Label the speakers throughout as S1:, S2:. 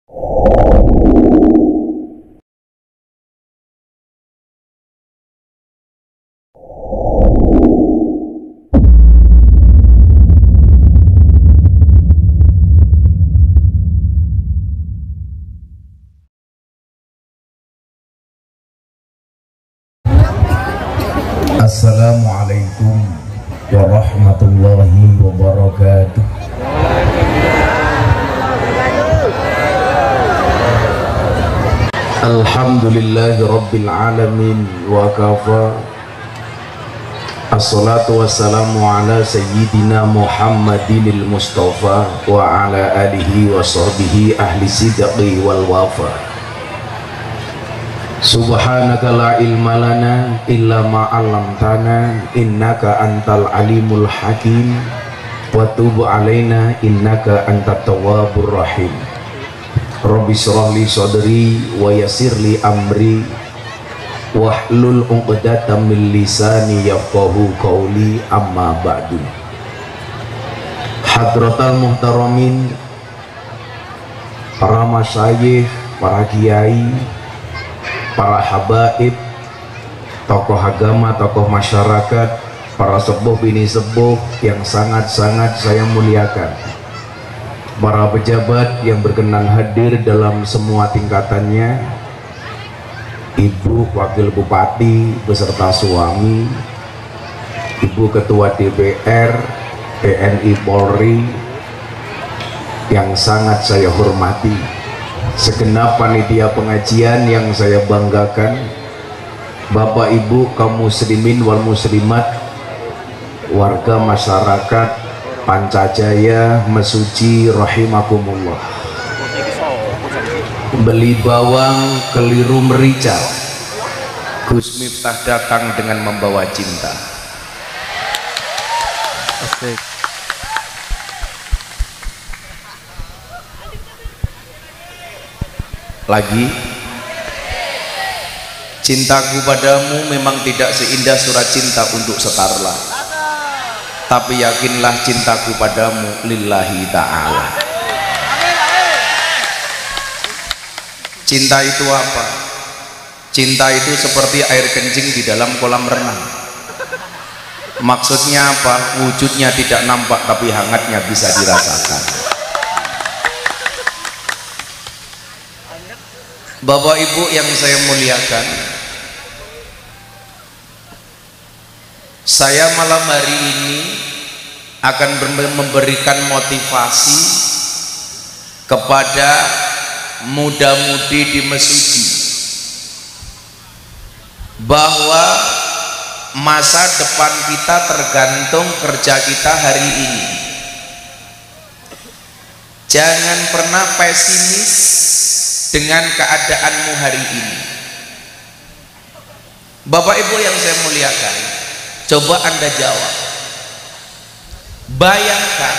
S1: Assalamualaikum warahmatullahi wabarakatuh. Alhamdulillahi rabbil alamin wa kafa. Assalatu wassalamu ala sayyidina Muhammadinil Mustafa wa ala alihi wa sahbihi ahli sidqi wal wafa. Subhanaka la ilma lana illa ma 'allamtana innaka antal alimul hakim wa tub alaina innaka antat tawwabur rahim. Rabbi shrah li sadri wa yassir li amri wahlul 'uqdatam min lisani yafqahu qawli, amma ba'du. Hadratal muhtaramin, para masyayikh, para kiai, para habaib, tokoh agama, tokoh masyarakat, para sepuh bini sepuh yang sangat-sangat saya muliakan, para pejabat yang berkenan hadir dalam semua tingkatannya, Ibu Wakil Bupati beserta suami, Ibu Ketua DPR, TNI Polri yang sangat saya hormati, segenap panitia pengajian yang saya banggakan, Bapak Ibu kaum muslimin wal muslimat, warga masyarakat Pancajaya Mesuji rahimakumullah. Beli bawang keliru merica, Gus Miftah datang dengan membawa cinta. Asik. Lagi, cintaku padamu memang tidak seindah surat cinta untuk Setarla, tapi yakinlah cintaku padamu lillahi ta'ala. Cinta itu apa? Cinta itu seperti air kencing di dalam kolam renang. Maksudnya apa? Wujudnya tidak nampak tapi hangatnya bisa dirasakan. Bapak Ibu yang saya muliakan, saya malam hari ini akan memberikan motivasi kepada muda-mudi di Mesuji bahwa masa depan kita tergantung kerja kita hari ini. Jangan pernah pesimis dengan keadaanmu hari ini. Bapak Ibu yang saya muliakan, coba Anda jawab. Bayangkan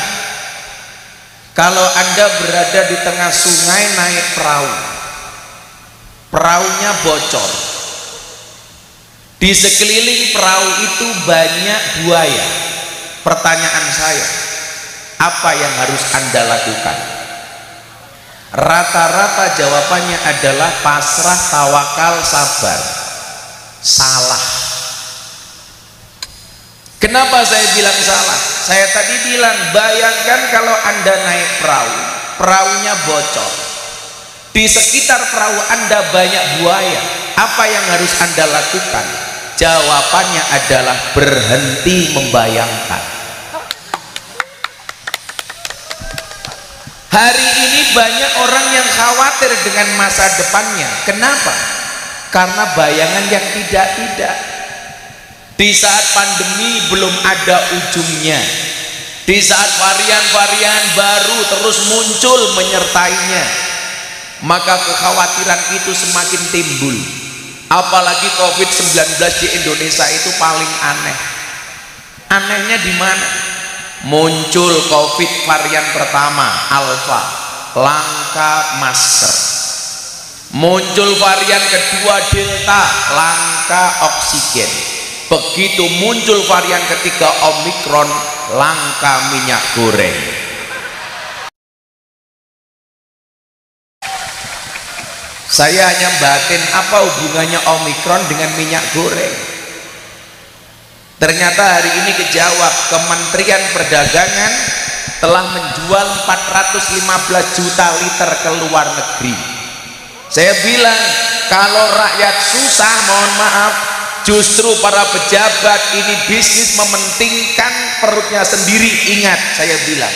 S1: kalau Anda berada di tengah sungai naik perahu, perahunya bocor, di sekeliling perahu itu banyak buaya. Pertanyaan saya, apa yang harus Anda lakukan? Rata-rata jawabannya adalah pasrah, tawakal, sabar. Salah. Kenapa saya bilang salah? Saya tadi bilang, bayangkan kalau Anda naik perahu, perahunya bocor, di sekitar perahu Anda banyak buaya. Apa yang harus Anda lakukan? Jawabannya adalah berhenti membayangkan. Hari ini banyak orang yang khawatir dengan masa depannya. Kenapa? Karena bayangan yang tidak-tidak. Di saat pandemi belum ada ujungnya, di saat varian-varian baru terus muncul menyertainya, maka kekhawatiran itu semakin timbul. Apalagi COVID-19 di Indonesia itu paling aneh. Anehnya di mana? Muncul COVID varian pertama Alpha, langka masker. Muncul varian kedua Delta, langka oksigen. Begitu muncul varian ketiga Omikron, langka minyak goreng. Saya hanya batin apa hubungannya Omikron dengan minyak goreng. Ternyata hari ini kejawab, Kementerian Perdagangan telah menjual 415 juta liter ke luar negeri. Saya bilang kalau rakyat susah, mohon maaf, justru para pejabat ini bisnis mementingkan perutnya sendiri. Ingat, saya bilang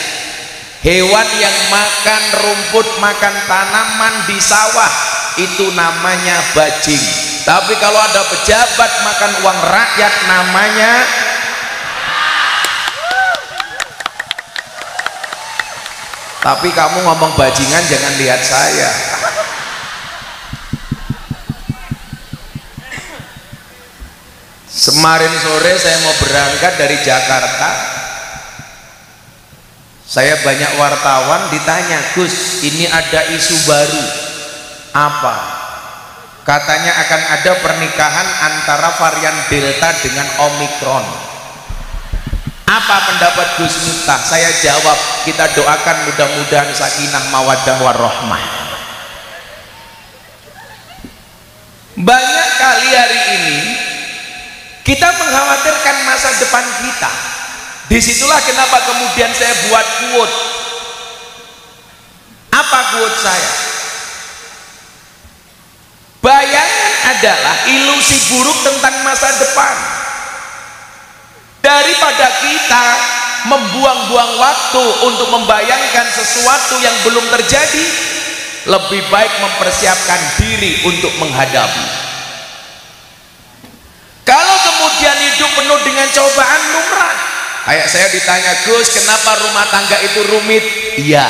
S1: hewan yang makan rumput, makan tanaman di sawah itu namanya bajing. Tapi kalau ada pejabat makan uang rakyat namanya tapi kamu ngomong bajingan jangan lihat saya. Semarin sore saya mau berangkat dari Jakarta, saya banyak wartawan ditanya, Gus ini ada isu baru apa? Katanya akan ada pernikahan antara varian Delta dengan Omikron. Apa pendapat Gus Miftah? Saya jawab, kita doakan mudah-mudahan sakinah mawaddah warahmah. Banyak kali hari ini kita mengkhawatirkan masa depan kita. Disitulah kenapa kemudian saya buat quote. Apa quote saya? Bayangan adalah ilusi buruk tentang masa depan. Daripada kita membuang-buang waktu untuk membayangkan sesuatu yang belum terjadi, lebih baik mempersiapkan diri untuk menghadapi. Kalau kemudian hidup penuh dengan cobaan lumrah, kayak saya ditanya, Gus kenapa rumah tangga itu rumit? Iya,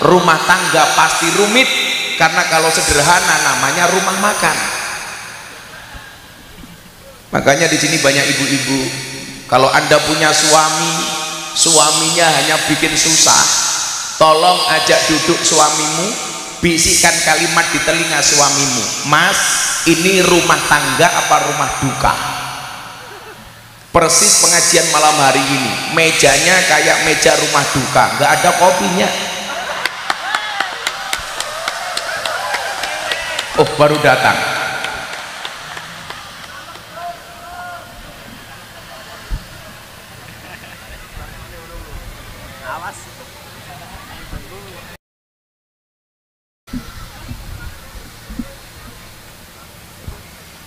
S1: rumah tangga pasti rumit, karena kalau sederhana namanya rumah makan. Makanya di sini banyak ibu-ibu, kalau Anda punya suami, suaminya hanya bikin susah, tolong ajak duduk suamimu, bisikkan kalimat di telinga suamimu, Mas, ini rumah tangga apa rumah duka? Persis pengajian malam hari ini, mejanya kayak meja rumah duka, nggak ada kopinya. Oh, baru datang.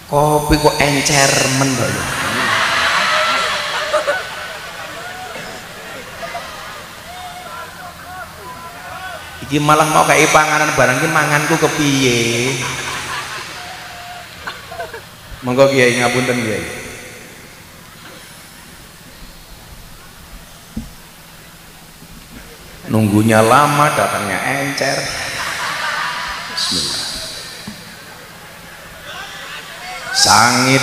S1: Kopi kok encer men lho. Iki malah mau kayak panganan barang iki manganku kepiye? Monggo Kiai ngapunten Kiai. Nunggunya lama, datangnya encer. Bismillah. Sangit.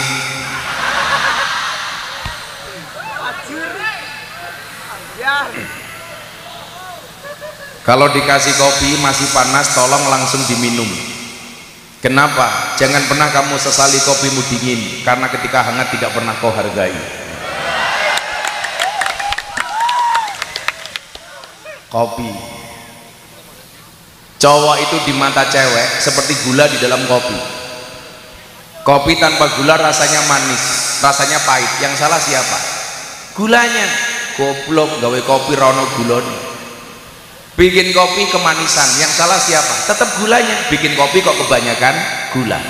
S1: Kalau dikasih kopi masih panas, tolong langsung diminum. Kenapa? Jangan pernah kamu sesali kopimu dingin, karena ketika hangat tidak pernah kau hargai. Kopi, cowok itu di mata cewek seperti gula di dalam kopi. Kopi tanpa gula rasanya manis, rasanya pahit. Yang salah siapa? Gulanya. Goblok gawe kopi rono gulone. Bikin kopi kemanisan, yang salah siapa? Tetap gulanya. Bikin kopi kok kebanyakan gula.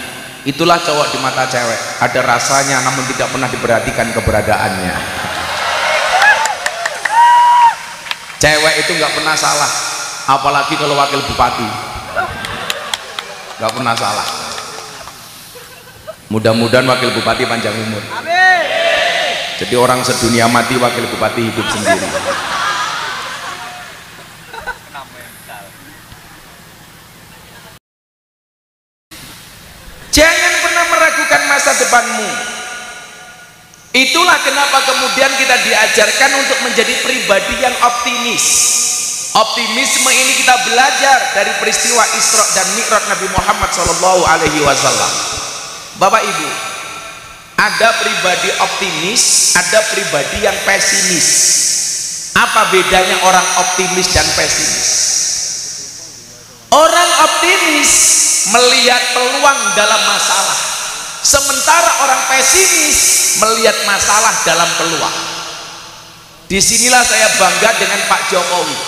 S1: Itulah cowok di mata cewek, ada rasanya namun tidak pernah diperhatikan keberadaannya. Cewek itu nggak pernah salah, apalagi kalau wakil bupati, nggak pernah salah. Mudah-mudahan wakil bupati panjang umur. Jadi orang sedunia mati, wakil bupati hidup sendiri. Jangan pernah meragukan masa depanmu. Itulah kenapa kemudian kita diajarkan untuk menjadi pribadi yang optimis. Optimisme ini kita belajar dari peristiwa Isra dan Mi'raj Nabi Muhammad SAW. Bapak Ibu, ada pribadi optimis, ada pribadi yang pesimis. Apa bedanya orang optimis dan pesimis? Orang
S2: optimis melihat peluang dalam masalah, sementara orang pesimis melihat masalah dalam peluang. Disinilah saya bangga dengan Pak Jokowi.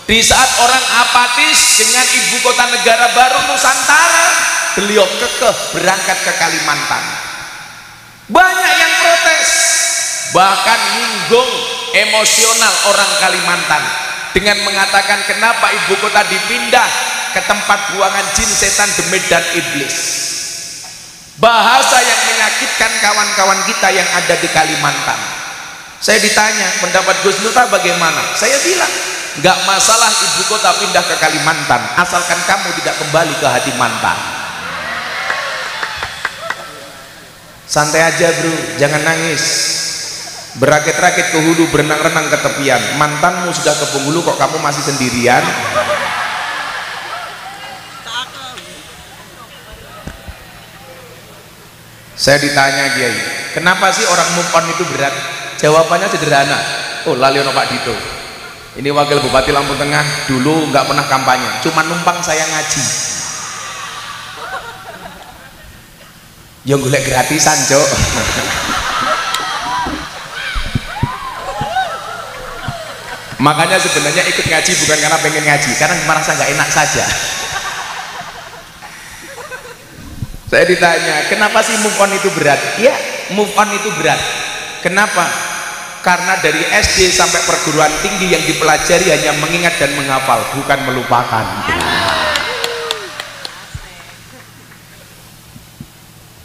S2: Di saat orang apatis dengan ibu kota negara baru Nusantara, beliau kekeh berangkat ke Kalimantan. Banyak yang protes, bahkan nyinggung emosional orang Kalimantan dengan mengatakan kenapa ibu kota dipindah ke tempat buangan jin, setan, demit, dan iblis. Bahasa yang menyakitkan kawan-kawan kita yang ada di Kalimantan. Saya ditanya pendapat Gus Miftah bagaimana, saya bilang nggak masalah ibu kota pindah ke Kalimantan asalkan kamu tidak kembali ke hati mantan. Santai aja bro, jangan nangis. Berakit-rakit ke hulu, berenang-renang ke tepian. Mantanmu sudah ke penghulu kok kamu masih sendirian. Saya ditanya Kiai, kenapa sih orang move on itu berat? Jawabannya sederhana. Oh, lali ono Pak Dito. Ini wakil Bupati Lampung Tengah, dulu nggak pernah kampanye, cuma numpang saya ngaji. Yang golek gratisan, Cok. Makanya sebenarnya ikut ngaji bukan karena pengen ngaji, karena merasa nggak enak saja. Saya ditanya, kenapa sih move on itu berat? Ya, move on itu berat. Kenapa? Karena dari SD sampai perguruan tinggi yang dipelajari hanya mengingat dan menghafal, bukan melupakan.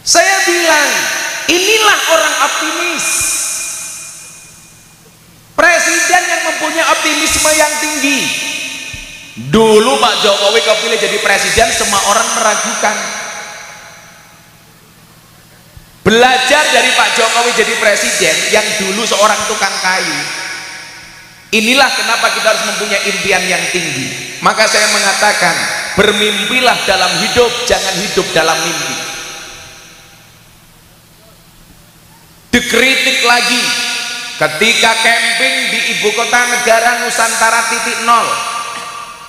S2: Saya bilang, inilah orang optimis. Presiden yang mempunyai optimisme yang tinggi. Dulu Pak Jokowi kepilih jadi presiden, semua orang meragukan. Belajar dari Pak Jokowi jadi presiden yang dulu seorang tukang kayu. Inilah kenapa kita harus mempunyai impian yang tinggi. Maka saya mengatakan, bermimpilah dalam hidup, jangan hidup dalam mimpi. Dikritik lagi ketika camping di ibu kota negara Nusantara titik nol.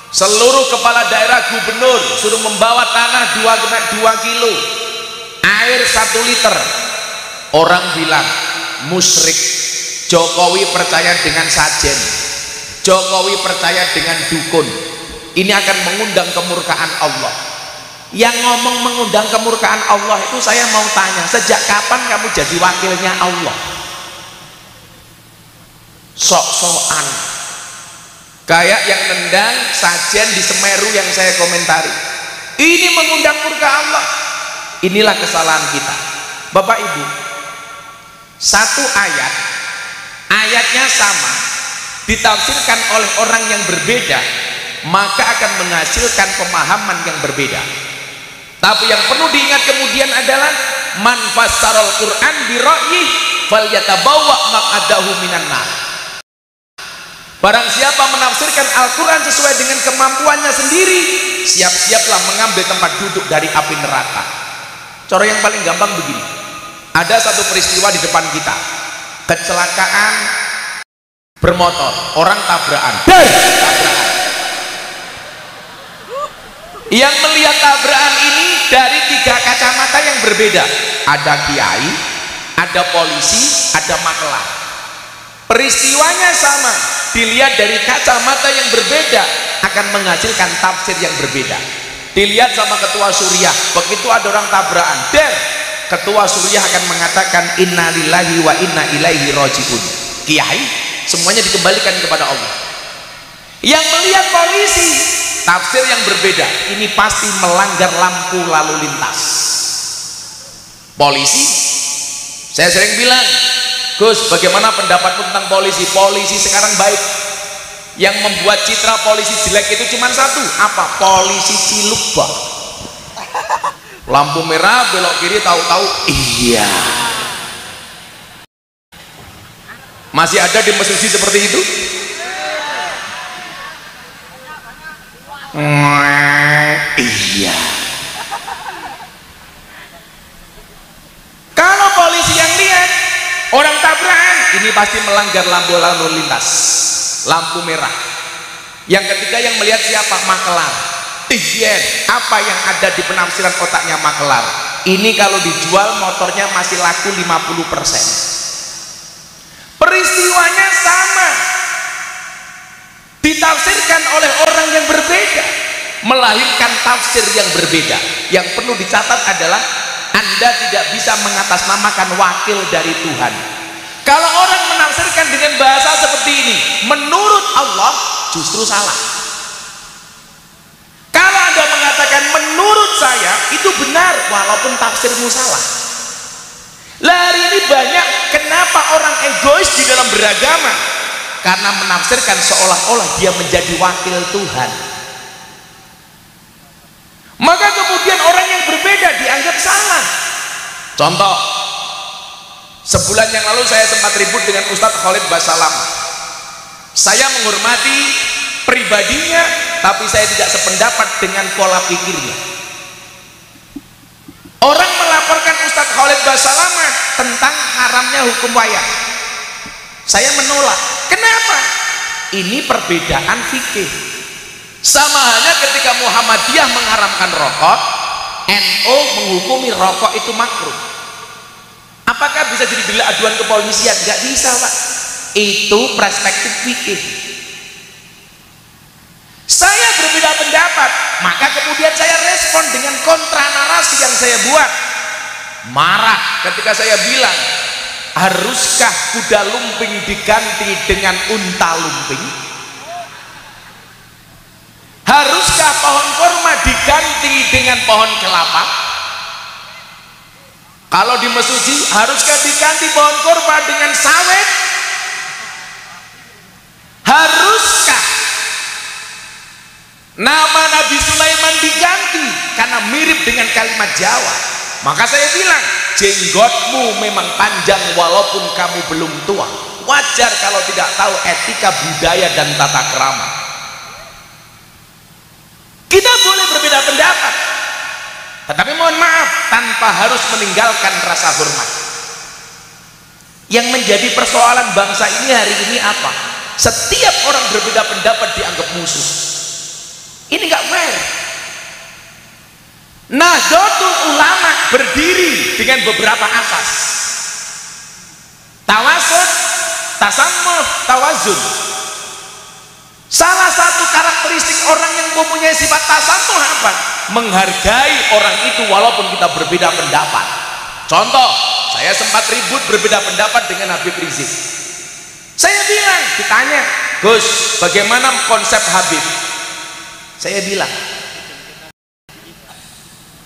S2: Seluruh kepala daerah gubernur suruh membawa tanah 2 kilo, air 1 liter. Orang bilang musyrik. Jokowi percaya dengan sajen, Jokowi percaya dengan dukun. Ini akan mengundang kemurkaan Allah. Yang ngomong mengundang kemurkaan Allah itu saya mau tanya, sejak kapan kamu jadi wakilnya Allah? Sok-sokan kayak yang nendang sajen di Semeru yang saya komentari. Ini mengundang murka Allah. Inilah kesalahan kita Bapak Ibu. Satu ayatnya sama, ditafsirkan oleh orang yang berbeda, maka akan menghasilkan pemahaman yang berbeda. Tapi yang perlu diingat kemudian adalah man fassarul Quran bi ra'yi falyatabawwa maq'adahu minan nar. Barang siapa menafsirkan Al-Quran sesuai dengan kemampuannya sendiri, siap-siaplah mengambil tempat duduk dari api neraka. Cara yang paling gampang begini, ada satu peristiwa di depan kita, kecelakaan bermotor, orang tabrakan. Yang melihat tabrakan ini dari 3 kacamata yang berbeda, ada kiai, ada polisi, ada makelar. Peristiwanya sama, dilihat dari kacamata yang berbeda akan menghasilkan tafsir yang berbeda. Dilihat sama ketua Suriah, begitu ada orang tabrakan, ketua Suriah akan mengatakan innalillahi wa inna ilaihi rajiun. Kiai semuanya dikembalikan kepada Allah. Yang melihat polisi, tafsir yang berbeda, ini pasti melanggar lampu lalu lintas. Polisi, saya sering bilang, Gus, bagaimana pendapatmu tentang polisi? Polisi sekarang baik. Yang membuat citra polisi jelek itu cuma satu, apa? Polisi ciluk, Bang. Lampu merah belok kiri tahu-tahu iya. Masih ada di mesin seperti itu? Iya. Kalau polisi yang lihat orang tabrakan, ini pasti melanggar lampu lalu lintas, lampu merah. Yang ketiga yang melihat siapa? Makelar. Iyen, apa yang ada di penafsiran otaknya makelar ini kalau dijual motornya masih laku 50%. Peristiwanya sama, ditafsirkan oleh orang yang berbeda, melahirkan tafsir yang berbeda. Yang perlu dicatat adalah Anda tidak bisa mengatasnamakan wakil dari Tuhan. Kalau orang menafsirkan dengan bahasa seperti ini, menurut Allah justru salah. Kalau Anda mengatakan menurut saya, itu benar walaupun tafsirmu salah. Lah hari ini banyak kenapa orang egois di dalam beragama, karena menafsirkan seolah-olah dia menjadi wakil Tuhan. Maka kemudian orang yang berbeda dianggap salah. Contoh, sebulan yang lalu saya sempat ribut dengan Ustadz Khalid Basalam. Saya menghormati pribadinya, tapi saya tidak sependapat dengan pola pikirnya. Orang melaporkan Ustadz Khalid Basalam tentang haramnya hukum wayang. Saya menolak. Kenapa? Ini perbedaan fikih. Sama halnya ketika Muhammadiyah mengharamkan rokok, NU menghukumi rokok itu makruh. Apakah bisa jadi delik aduan kepolisian? Gak bisa, Pak. Itu perspektif fikih. Saya berbeda pendapat, maka kemudian saya respon dengan kontra narasi yang saya buat. Marah ketika saya bilang, haruskah kuda lumping diganti dengan unta lumping? Haruskah pohon kurma diganti dengan pohon kelapa? Kalau di Mesuji, haruskah diganti pohon kurma dengan sawit? Haruskah nama Nabi Sulaiman diganti karena mirip dengan kalimat Jawa? Maka saya bilang, jenggotmu memang panjang walaupun kamu belum tua. Wajar kalau tidak tahu etika budaya dan tata krama. Kita boleh berbeda pendapat, tetapi mohon maaf, tanpa harus meninggalkan rasa hormat. Yang menjadi persoalan bangsa ini hari ini apa? Setiap orang berbeda pendapat dianggap musuh. Ini nggak fair. Nahdlatul Ulama berdiri dengan beberapa asas: tawasud, tasammuh, tawazun. Salah satu karakteristik orang yang mempunyai sifat tasammuh apa? Menghargai orang itu walaupun kita berbeda pendapat. Contoh, saya sempat ribut berbeda pendapat dengan Habib Rizik. Saya bilang, ditanya, Gus, bagaimana konsep Habib? Saya bilang,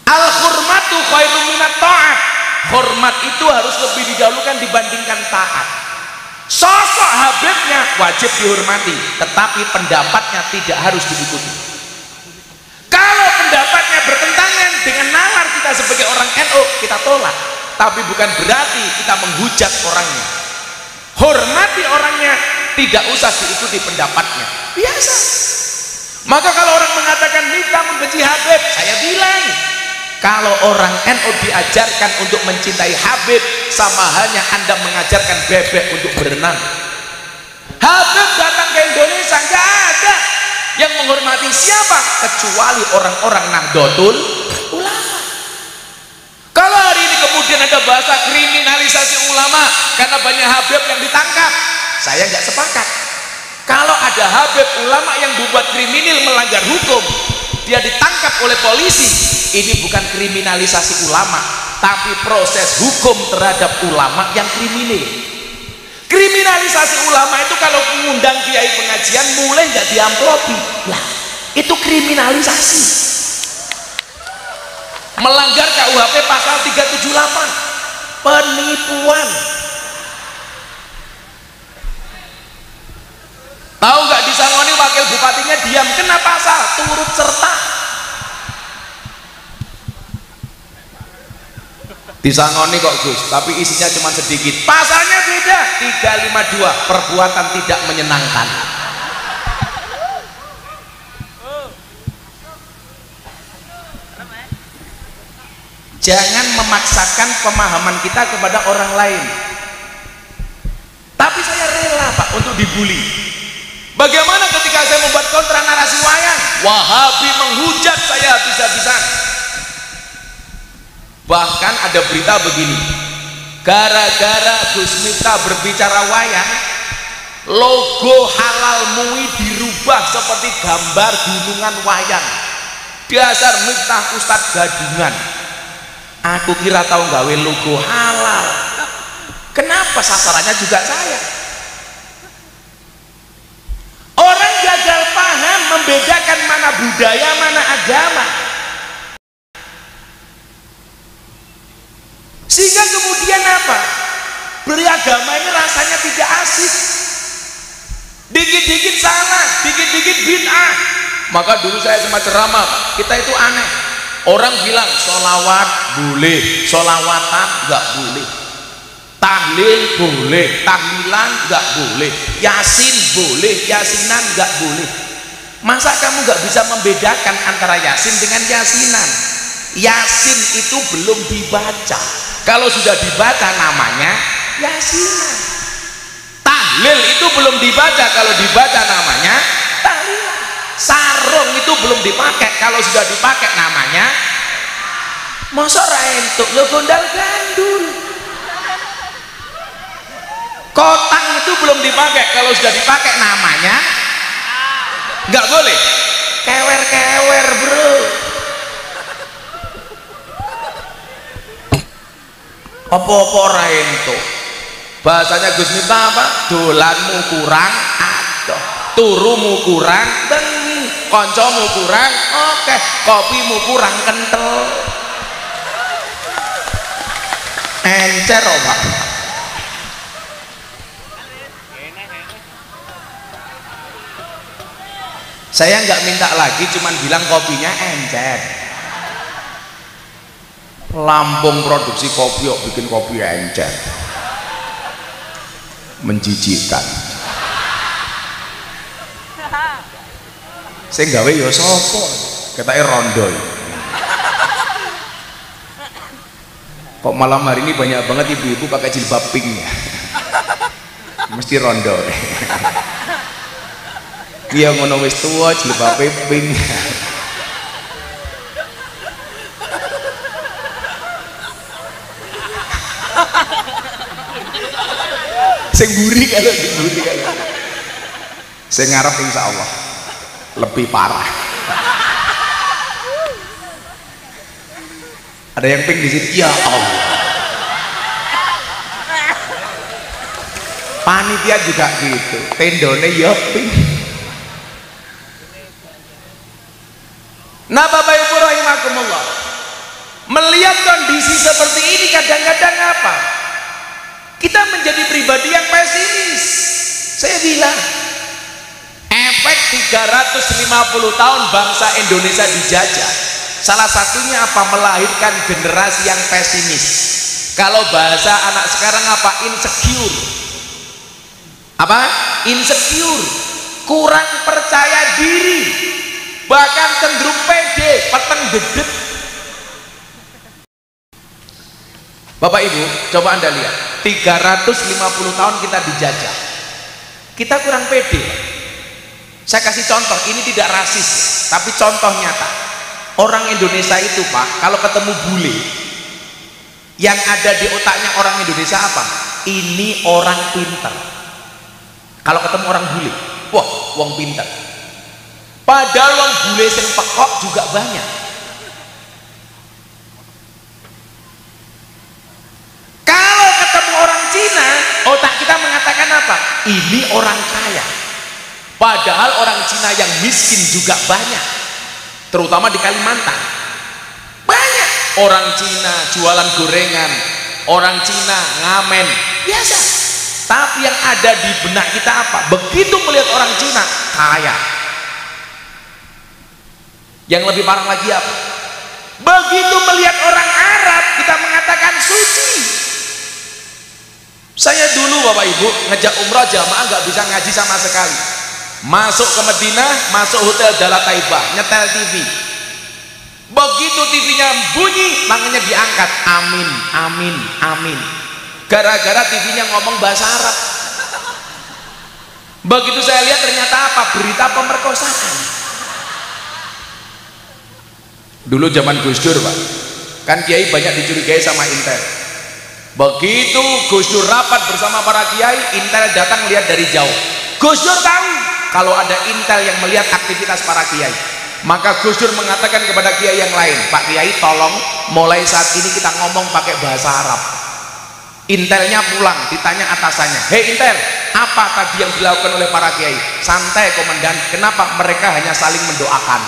S2: al-hurmatu khairum minat ta'at. Hormat itu harus lebih didahulukan dibandingkan taat. Sosok Habibnya wajib dihormati, tetapi pendapatnya tidak harus diikuti. Kalau pendapatnya bertentangan dengan nalar kita sebagai orang NU, kita tolak, tapi bukan berarti kita menghujat orangnya. Hormati orangnya, tidak usah diikuti pendapatnya, biasa. Maka kalau orang mengatakan kita membenci Habib, saya bilang, kalau orang NU diajarkan untuk mencintai Habib, sama halnya Anda mengajarkan bebek untuk berenang. Habib datang ke Indonesia, nggak ada yang menghormati siapa kecuali orang-orang Nahdlatul Ulama. Kalau hari ini kemudian ada bahasa kriminalisasi ulama karena banyak Habib yang ditangkap, saya nggak sepakat. Kalau ada Habib ulama yang berbuat kriminal melanggar hukum, dia ditangkap oleh polisi, ini bukan kriminalisasi ulama, tapi proses hukum terhadap ulama yang kriminal. Kriminalisasi ulama itu kalau mengundang kiai pengajian mulai nggak diamplopi, lah itu kriminalisasi. Melanggar KUHP pasal 378, penipuan. Tahu nggak di Sangoni wakil bupatinya diam, kena pasal turut serta. Disangoni kok Gus, tapi isinya cuma sedikit. Pasalnya beda, 352, perbuatan tidak menyenangkan. Jangan memaksakan pemahaman kita kepada orang lain. Tapi saya rela Pak untuk dibully. Bagaimana ketika ketika saya membuat kontra narasi wayang, Wahabi menghujat saya habis-habisan. Bahkan ada berita begini, gara-gara Gus Miftah berbicara wayang, logo halal MUI dirubah seperti gambar gunungan wayang. Dasar Miftah Ustadz gadungan. Aku kira tahu gawe logo halal, kenapa sasarannya juga saya? Orang gagal paham membedakan mana budaya mana agama, sehingga kemudian apa, beragama ini rasanya tidak asik, dikit-dikit salah, dikit-dikit bid'ah. Maka dulu saya sempat ceramah, kita itu aneh. Orang bilang sholawat boleh, sholawatan nggak boleh, tahlil boleh, tahlilan nggak boleh, yasin boleh, yasinan nggak boleh. Masa kamu nggak bisa membedakan antara yasin dengan yasinan? Yasin itu belum dibaca, kalau sudah dibaca namanya yasinan. Tahlil itu belum dibaca, kalau dibaca namanya tahlilan. Sarung itu belum dipakai, kalau sudah dipakai namanya. Masa ra entuk lo gondal gandul. Kotang itu belum dipakai, kalau sudah dipakai namanya nggak boleh. Kewer-kewer bro. Apa-apa ra entuk. Bahasanya Gus Miftah apa? Dolanmu kurang adoh, turumu kurang bengi, koncomu kurang oke, kopimu kurang kental. Encer Pak. Saya nggak minta lagi, cuman bilang kopinya encer. Lampung produksi kopi kok bikin kopi encer, menjijikkan. Saya gawe ya sopo, katanya rondo. Kok malam hari ini banyak banget ibu-ibu pakai jilbab pink ya, mesti rondo. Iya ngono wis tua jilbab pink. Sing buri kalau diburi kalau. Saya ngarep insya Allah lebih parah. Ada yang pink di sini, ya Allah. Panitia juga gitu, tendone ya pink. Nah Bapak Ibu rahimakumullah, melihat kondisi seperti ini kadang-kadang apa? Kita menjadi pribadi yang pesimis. Saya bilang, efek 350 tahun bangsa Indonesia dijajah, salah satunya apa? Melahirkan generasi yang pesimis. Kalau bahasa anak sekarang apa? Insecure. Apa? Insecure, kurang percaya diri, bahkan cenderung pede, peteng dedet. Bapak Ibu, coba Anda lihat, 350 tahun kita dijajah, kita kurang pede. Saya kasih contoh, ini tidak rasis, tapi contoh nyata. Orang Indonesia itu Pak, kalau ketemu bule, yang ada di otaknya orang Indonesia apa? Ini orang pintar. Kalau ketemu orang bule, wah, wong pintar. Padahal wong bule sing pekok juga banyak. Kalau ketemu orang Cina, otak kita mengatakan apa? Ini orang kaya. Padahal orang Cina yang miskin juga banyak, terutama di Kalimantan. Banyak orang Cina jualan gorengan, orang Cina ngamen, biasa. Tapi yang ada di benak kita apa? Begitu melihat orang Cina kaya. Yang lebih parah lagi apa? Begitu melihat orang Arab kita mengatakan suci. Saya dulu Bapak Ibu ngejak umrah jamaah nggak bisa ngaji sama sekali. Masuk ke Madinah, masuk hotel Dala Taibah, nyetel TV. Begitu TV-nya bunyi, tangannya diangkat, amin, amin, amin. Gara-gara TV-nya ngomong bahasa Arab. Begitu saya lihat ternyata apa? Berita pemerkosaan. Dulu zaman Gus Dur Pak, kan kiai banyak dicurigai sama intel. Begitu Gus Dur rapat bersama para kiai, intel datang lihat dari jauh. Gus Dur tahu kalau ada intel yang melihat aktivitas para kiai. Maka Gus Dur mengatakan kepada kiai yang lain, Pak Kiai tolong mulai saat ini kita ngomong pakai bahasa Arab. Intelnya pulang, ditanya atasannya, hei intel, apa tadi yang dilakukan oleh para kiai? Santai komandan, kenapa mereka hanya saling mendoakan?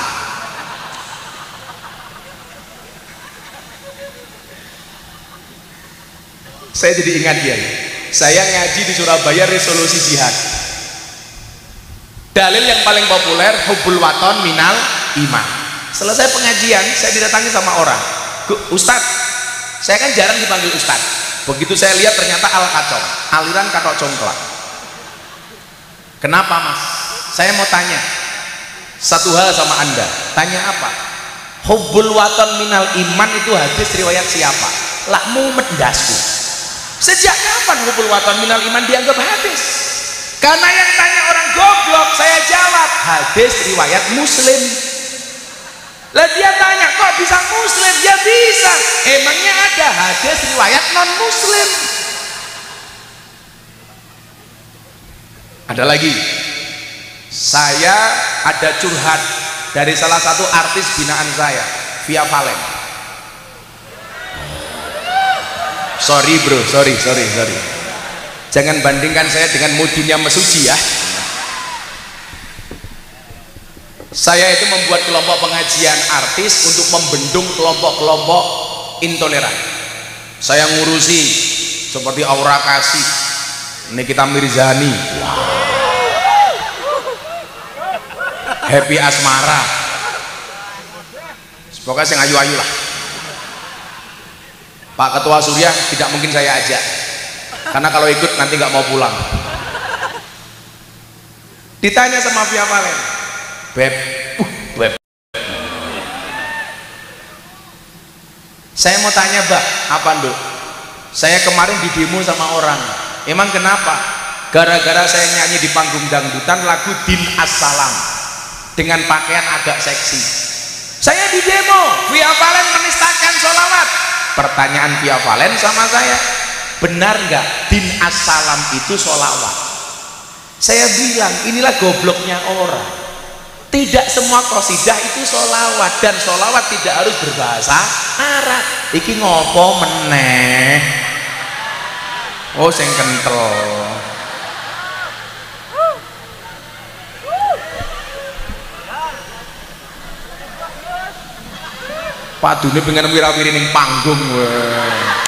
S2: Saya jadi ingat kiai, saya ngaji di Surabaya resolusi jihad. Dalil yang paling populer hubbul waton minal iman. Selesai pengajian saya didatangi sama orang, Ustadz, saya kan jarang dipanggil Ustadz. Begitu saya lihat ternyata al-kacong, aliran katok congklak. Kenapa mas? Saya mau tanya satu hal sama anda. Tanya apa? Hubbul waton minal iman itu hadis riwayat siapa? Lakmu mendasku. Sejak kapan hubbul waton minal iman dianggap hadis? Karena yang tanya orang goblok, saya jawab hadis riwayat Muslim. Lah dia tanya kok bisa Muslim? Ya bisa, emangnya ada hadis riwayat non Muslim? Ada lagi, saya ada curhat dari salah satu artis binaan saya, Via Valen. Sorry bro, sorry. Jangan bandingkan saya dengan Mudinya Mesuji ya. Saya itu membuat kelompok pengajian artis untuk membendung kelompok-kelompok intoleran. Saya ngurusi seperti Aura Kasih, Nikita Mirzani, Happy Asmara, pokoknya yang ayu-ayu lah. Pak Ketua Surya tidak mungkin saya ajak, karena kalau ikut nanti nggak mau pulang. Ditanya sama Via Valen, Beb, saya mau tanya Mbak, apa Nduk? Saya kemarin di demo sama orang, emang kenapa? Gara-gara saya nyanyi di panggung dangdutan lagu Din As-Salam dengan pakaian agak seksi. Saya di demo, Via Valen menistakan sholawat. Pertanyaan Via Valen sama saya, benar nggak Din As-Salam itu sholawat? Saya bilang inilah gobloknya orang. Tidak semua qasidah itu sholawat, dan sholawat tidak harus berbahasa Arab. Iki ngopo meneh? Oh sing kentel. Padune pengen wira-wiri ning panggung weh.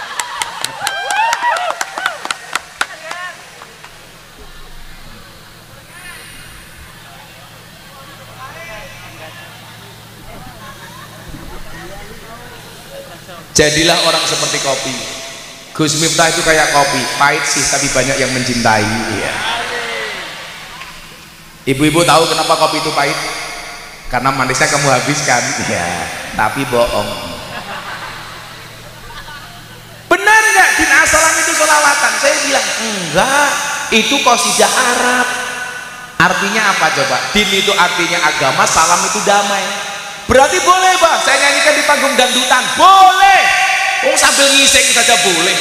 S2: Jadilah orang seperti kopi. Gus Miftah itu kayak kopi, pahit sih tapi banyak yang mencintai. Iya. Ibu-ibu tahu kenapa kopi itu pahit? Karena manisnya kamu habiskan. Iya, tapi bohong. Benar nggak Din As-Salam itu sholawatan? Saya bilang enggak, itu qasidah Arab. Artinya apa coba? Din itu artinya agama, salam itu damai. Berarti boleh Bah saya nyanyikan di panggung dangdutan? Boleh. Oh sambil ngising saja boleh.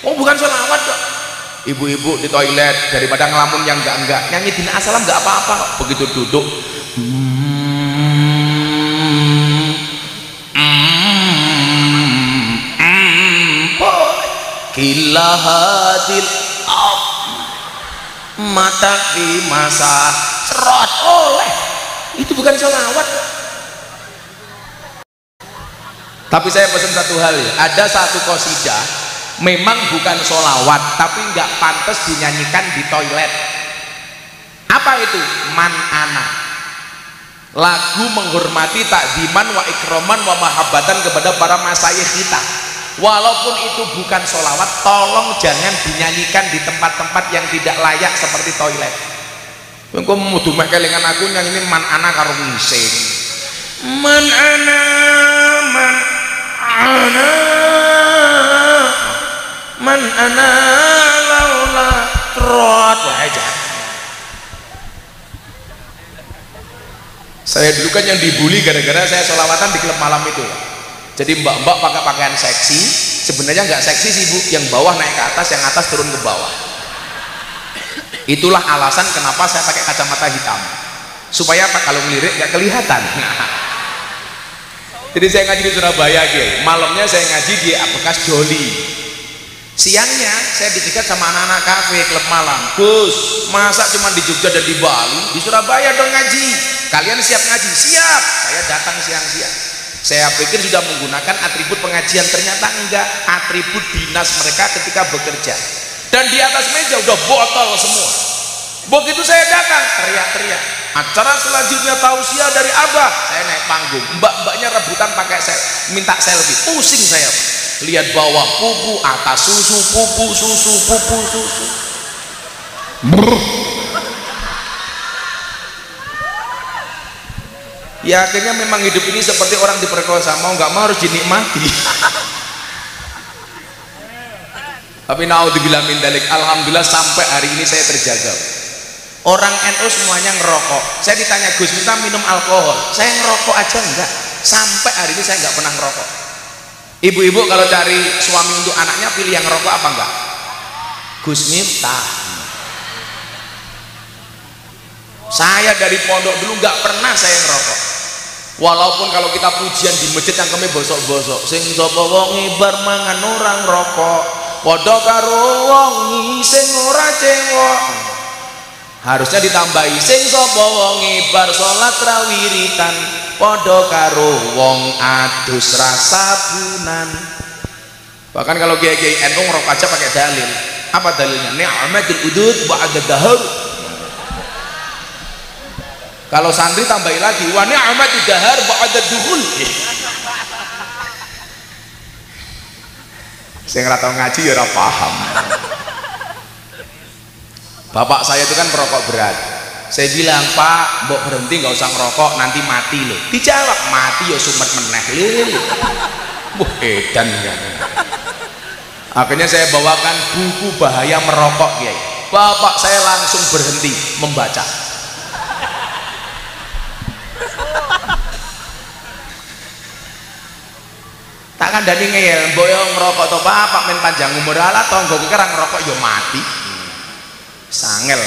S2: Oh bukan sholawat kok. Ibu-ibu di toilet daripada ngelamun yang enggak nyanyi Din As-Salam enggak apa-apa kok. Begitu duduk kilahadil mata di masa serot oleh. Itu bukan sholawat. Tapi saya pesan satu hal ya, ada satu qasidah memang bukan sholawat tapi nggak pantas dinyanyikan di toilet. Apa itu? Man ana, lagu menghormati takziman wa ikroman wa mahabbatan kepada para masyayikh kita. Walaupun itu bukan sholawat, tolong jangan dinyanyikan di tempat-tempat yang tidak layak seperti toilet. Engko mudu meh kelingan aku nyanyi man ana karo ngising. Man ana man ana laula trot wae. Saya dulu kan yang dibully gara-gara saya sholawatan di klub malam itu. Jadi mbak-mbak pakai pakaian seksi, sebenarnya nggak seksi sih bu, yang bawah naik ke atas, yang atas turun ke bawah. Itulah alasan kenapa saya pakai kacamata hitam, supaya apa, kalau ngelirik nggak kelihatan. Jadi saya ngaji di Surabaya gitu, malamnya saya ngaji di bekas Joli, siangnya saya dicegat sama anak-anak kafe klub malam. Gus, masa cuma di Jogja dan di Bali, di Surabaya dong ngaji, kalian siap ngaji? Siap. Saya datang siang-siang, saya pikir sudah menggunakan atribut pengajian, ternyata enggak, atribut dinas mereka ketika bekerja. Dan di atas meja udah botol semua. Begitu saya datang, teriak-teriak, acara selanjutnya tausiah dari Abah. Saya naik panggung, mbak-mbaknya rebutan pakai minta selfie, pusing saya. Lihat bawah pupu, atas susu, pupu susu, pupu susu. Ya akhirnya memang hidup ini seperti orang diperkosa, mau nggak mau harus dinikmati. Tapi naudzubillah min dzalik, alhamdulillah sampai hari ini saya terjaga. Orang NU semuanya ngerokok. Saya ditanya, Gus minta minum alkohol, saya ngerokok aja enggak. Sampai hari ini saya nggak pernah ngerokok. Ibu-ibu kalau cari suami untuk anaknya pilih yang ngerokok apa enggak? Gus Miftah. Saya dari pondok dulu nggak pernah saya ngerokok. Walaupun kalau kita pujian di masjid yang kami bosok-bosok, sing sapa wong ibar mangan orang rokok, padha karo wong sing ora cewek. Harusnya ditambahi sing sapa wong ibar salat rawiritan, padha karo wong adus rasabunan. Bahkan kalau kiai-kiai NU ngerokok aja pakai dalil. Apa dalilnya? Ni'matul udud ba'da dahar. Kalau santri tambahin lagi, wa ni'matud dahar ba'da dukhul. Saya nggak tahu ngaji ya ora paham. Bapak saya itu kan perokok berat. Saya bilang, Pak, mbok berhenti nggak usah ngerokok, nanti mati loh. Dijawab, mati ya sumet meneh lho. Wah, edan ya. Akhirnya saya bawakan buku bahaya merokok, Kiai. Bapak saya langsung berhenti membaca. Tak kandhani ngeyel, mbok yo ngerokok to Pak men panjang umur ala tangga iki ora ngerokok yo mati. Sangel.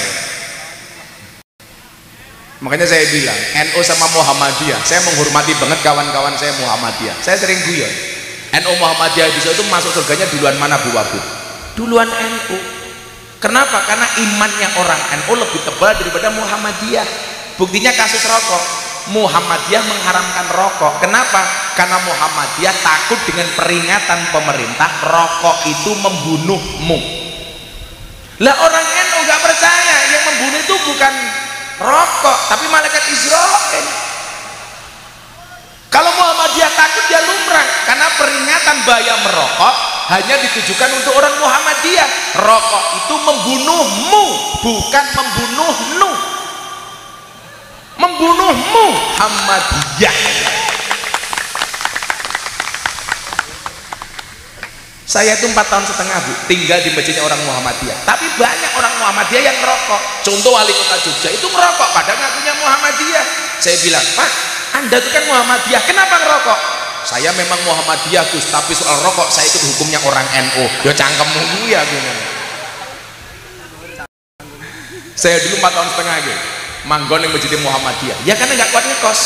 S2: Makanya saya bilang NU sama Muhammadiyah, saya menghormati banget kawan-kawan saya Muhammadiyah. Saya sering guyon, NU Muhammadiyah bisa itu masuk surganya duluan mana Bu Wabu? Duluan NU. Kenapa? Karena imannya orang NU lebih tebal daripada Muhammadiyah. Buktinya kasus rokok. Muhammadiyah mengharamkan rokok. Kenapa? Karena Muhammadiyah takut dengan peringatan pemerintah rokok itu membunuhmu. Lah orang NU nggak percaya yang membunuh itu bukan rokok tapi malaikat Israel. Kalau Muhammadiyah takut ya lumrah, karena peringatan bahaya merokok hanya ditujukan untuk orang Muhammadiyah. Rokok itu membunuhmu, bukan membunuhnu. Membunuhmu Muhammadiyah. Saya itu 4,5 tahun Bu tinggal di masjidnya orang Muhammadiyah, tapi banyak orang Muhammadiyah yang merokok. Contoh wali kota Jogja itu merokok padahal ngakunya Muhammadiyah. Saya bilang, Pak, Anda itu kan Muhammadiyah, kenapa ngerokok? Saya memang Muhammadiyah Gus, tapi soal rokok saya ikut hukumnya orang NU. Ya cangkemmu ya gini. Saya dulu 4,5 tahun gitu manggon yang masjid Muhammadiyah, ya karena nggak kuat ngekos,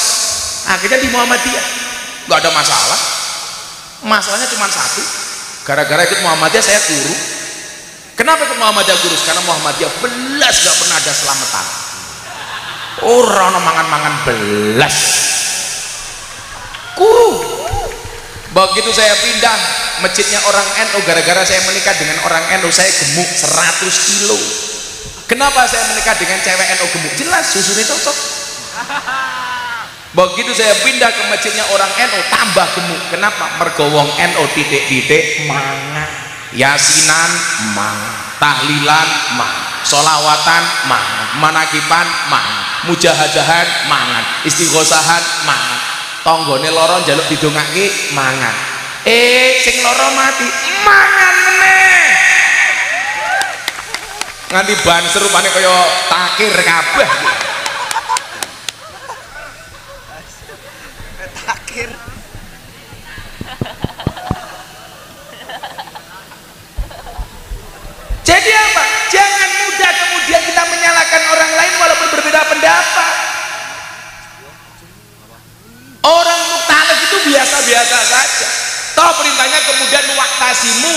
S2: akhirnya di Muhammadiyah nggak ada masalah. Masalahnya cuma satu, gara-gara ikut Muhammadiyah saya guru. Kenapa ikut Muhammadiyah guru? Karena Muhammadiyah belas nggak pernah ada selamatan, orang mangan-mangan belas guru. Begitu saya pindah masjidnya orang NU, gara-gara saya menikah dengan orang NU, saya gemuk 100 kilo. Kenapa saya menikah dengan cewek NU gemuk? Jelas susunya cocok. Begitu saya pindah ke masjidnya orang NU tambah gemuk. Kenapa? Mergo wong NU titik-titik mangan, yasinan mangan, tahlilan mangan, sholawatan mangan, manakipan mangan, mujahadahan mangan, istighosahan mangan, tonggone loro njaluk didongake mangan. Sing loro mati mangan meneh. Nganti ban serupane kaya takir kabeh. biasa saja. Toh perintahnya kemudian waktasimu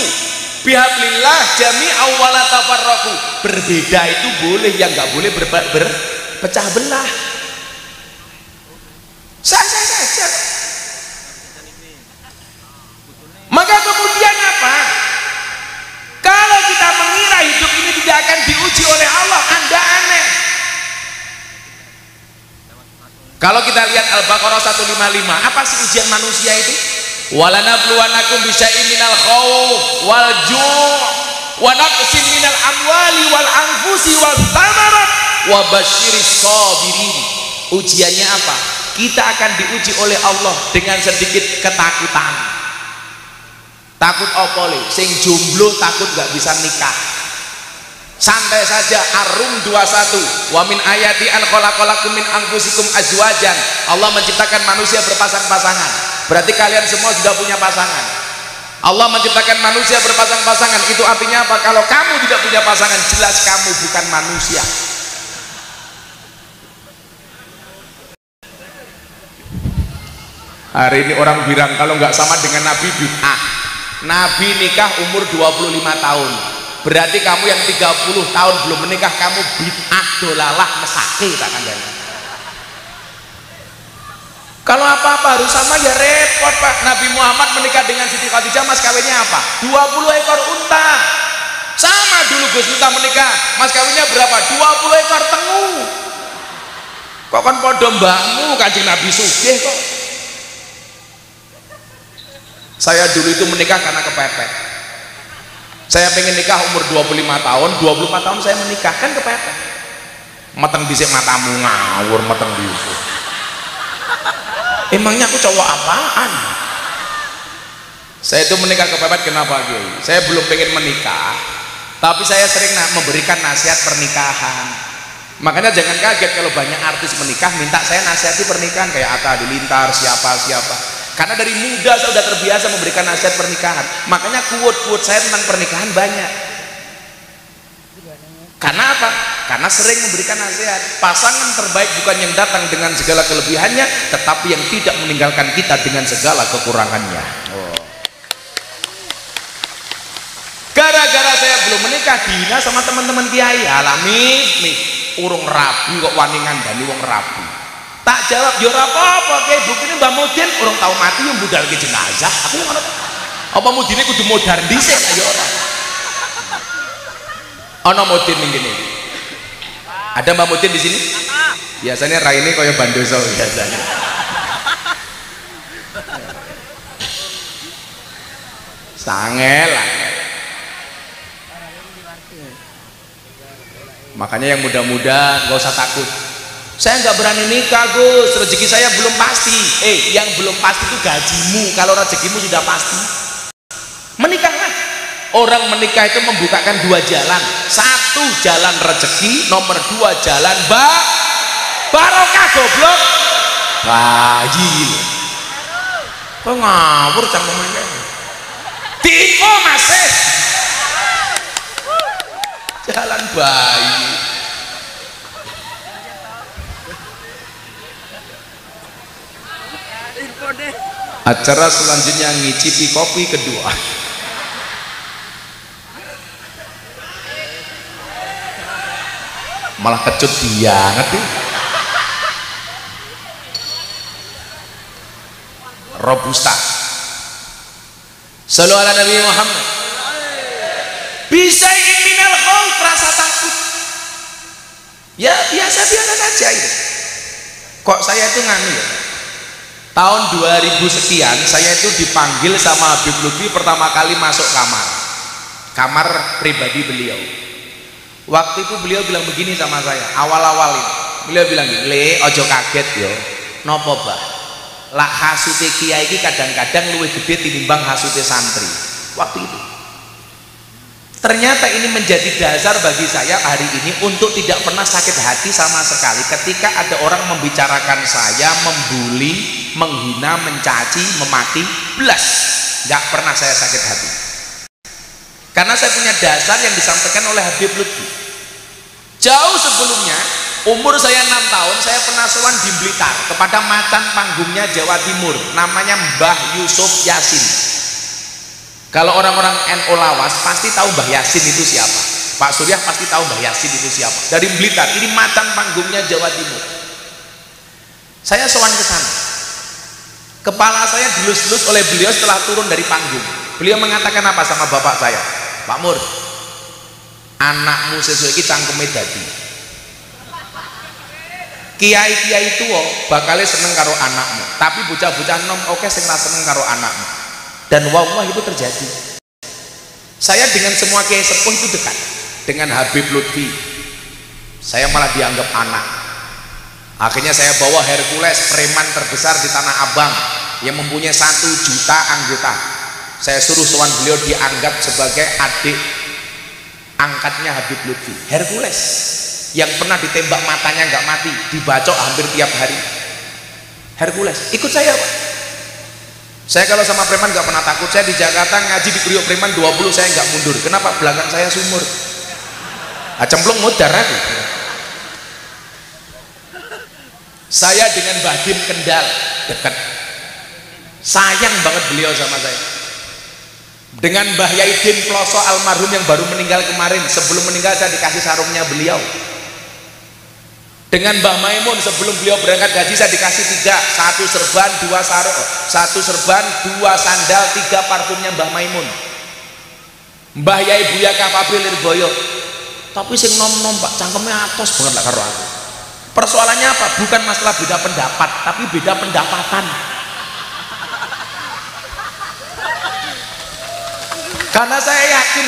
S2: bihablillah jami'an wala tafarraqu. Berbeda itu boleh, yang nggak boleh berpecah belah. Sah-sah saja. Maka kemudian apa? Kalau kita mengira hidup ini tidak akan diuji oleh Allah, Anda aneh. Kalau kita lihat Al-Baqarah 155, apa sih ujian manusia itu? Walanabluwanakum bisyai'in minal khauf wal ju' wa naqsin minal amwali wal anfusi wal thamarat wa basyiris sabirin. Ujiannya apa? Kita akan diuji oleh Allah dengan sedikit ketakutan. Takut apa le? Sing jomblo takut gak bisa nikah. Santai saja. Ar-Rum 21. Wa min ayati an khalaqalakum min anfusikum azwajan. Allah menciptakan manusia berpasang-pasangan. Berarti kalian semua sudah punya pasangan. Allah menciptakan manusia berpasang-pasangan. Itu artinya apa? Kalau kamu tidak punya pasangan, jelas kamu bukan manusia. Hari ini orang bilang kalau nggak sama dengan Nabi bid'ah. Nabi nikah umur 25 tahun. Berarti kamu yang 30 tahun belum menikah, kamu bid'ah dolalah mesake tak kandhani. Kalau apa-apa harus sama ya repot Pak. Nabi Muhammad menikah dengan Siti Khadijah, mas kawinnya apa? 20 ekor unta. Sama dulu Gus Miftah menikah, mas kawinnya berapa? 20 ekor tengu. Kok kan podo mbahmu Kanjeng Nabi sugih kok. Saya dulu itu menikah karena kepepet. Saya pengen nikah umur 25 tahun, 25 tahun saya menikah, kan kepepet. Meteng dhisik matamu ngawur, meteng dhisik. Emangnya aku cowok apaan? Saya itu menikah kepepet kenapa Kiai? Saya belum pengen menikah, tapi saya sering memberikan nasihat pernikahan. Makanya jangan kaget kalau banyak artis menikah minta saya nasihati pernikahan, kayak Atta Halilintar, siapa. Karena dari muda saya sudah terbiasa memberikan nasihat pernikahan. Makanya quote-quote saya tentang pernikahan banyak. Karena apa? Karena sering memberikan nasihat. Pasangan terbaik bukan yang datang dengan segala kelebihannya, tetapi yang tidak meninggalkan kita dengan segala kekurangannya. Gara-gara saya belum menikah, dihina sama teman-teman kiai. Alami nih, urung rabi kok wani ngandani wong rabi. Tak jawab, ya ora apa-apa Kiai, buktine Mbah Mudin urung tau mati yang budal ke jenazah. Aku ngono. Apa Mudine kudu modar dhisik ya ora. Ana Mudin ning kene. Ada Mbah Mudin di sini? Biasanya raine kaya bandoso biasanya. Sangel. Makanya yang muda-muda nggak usah takut. Saya nggak berani nikah Gus, rezeki saya belum pasti. Yang belum pasti itu gajimu. Kalau rezekimu sudah pasti, menikahlah. Orang menikah itu membukakan dua jalan. Satu jalan rezeki, nomor dua jalan barokah goblok. Bayi. Kok ngawur cangkemannya? Tiko masih. Jalan bayi. Acara selanjutnya ngicipi kopi kedua. Malah kecut dia ngerti. Robusta. Sallu ala Nabi Muhammad. Bisa minal khauf, rasa takut. Ya biasa-biasa saja itu. Kok saya itu nganu ya? Tahun 2000 sekian saya itu dipanggil sama Habib Lutfi pertama kali masuk kamar pribadi beliau. Waktu itu beliau bilang begini sama saya, awal-awal ini beliau bilang gini, le ojo kaget yo, nopo bah lah hasute kiai iki kadang-kadang luwih gede tinimbang hasute santri. Waktu itu ternyata ini menjadi dasar bagi saya hari ini untuk tidak pernah sakit hati sama sekali ketika ada orang membicarakan saya, membuli, menghina, mencaci, memaki, belas nggak pernah saya sakit hati karena saya punya dasar yang disampaikan oleh Habib Lutfi. Jauh sebelumnya Umur saya 6 tahun, saya pernah sowan di Blitar kepada macan panggungnya Jawa Timur, namanya Mbah Yusuf Yasin. Kalau orang-orang NU Lawas pasti tahu Mbah Yasin itu siapa. Pak Surya pasti tahu Mbah Yasin itu siapa. Dari Blitar, ini macan panggungnya Jawa Timur. Saya sowan ke sana. Kepala saya dilus-lus oleh beliau setelah turun dari panggung. Beliau mengatakan apa sama bapak saya? Pak Mur, anakmu sesuai iki cangkeme dadi. Kiai-kiai tua bakal seneng karo anakmu, tapi bocah-bocah nom oke sing ra seneng karo anakmu. Dan wallah itu terjadi. Saya dengan semua kiai sepuh itu dekat. Dengan Habib Lutfi, saya malah dianggap anak. Akhirnya saya bawa Hercules, preman terbesar di Tanah Abang yang mempunyai 1 juta anggota. Saya suruh sowan beliau, dianggap sebagai adik angkatnya Habib Lutfi. Hercules yang pernah ditembak matanya nggak mati, dibacok hampir tiap hari. Hercules ikut saya, Pak. Saya kalau sama preman nggak pernah takut. Saya di Jakarta ngaji di Priok preman 20, saya nggak mundur. Kenapa? Belakang saya sumur. Cemplung mudar aku. Saya dengan Badim Kendal dekat, sayang banget beliau sama saya. Dengan Mbah Yaidin Ploso almarhum yang baru meninggal kemarin, sebelum meninggal saya dikasih sarungnya beliau. Dengan Mbah Maimun sebelum beliau berangkat haji saya dikasih 3, 1 serban, 2 sarung, 1 serban, 2 sandal, 3 parfumnya Mbah Maimun. Mbah Yai Buya Kapabil Lirboyo, tapi sing nom-nom Pak, cangkemnya atos banget lah karo aku. Persoalannya apa? Bukan masalah beda pendapat, tapi beda pendapatan. Karena saya yakin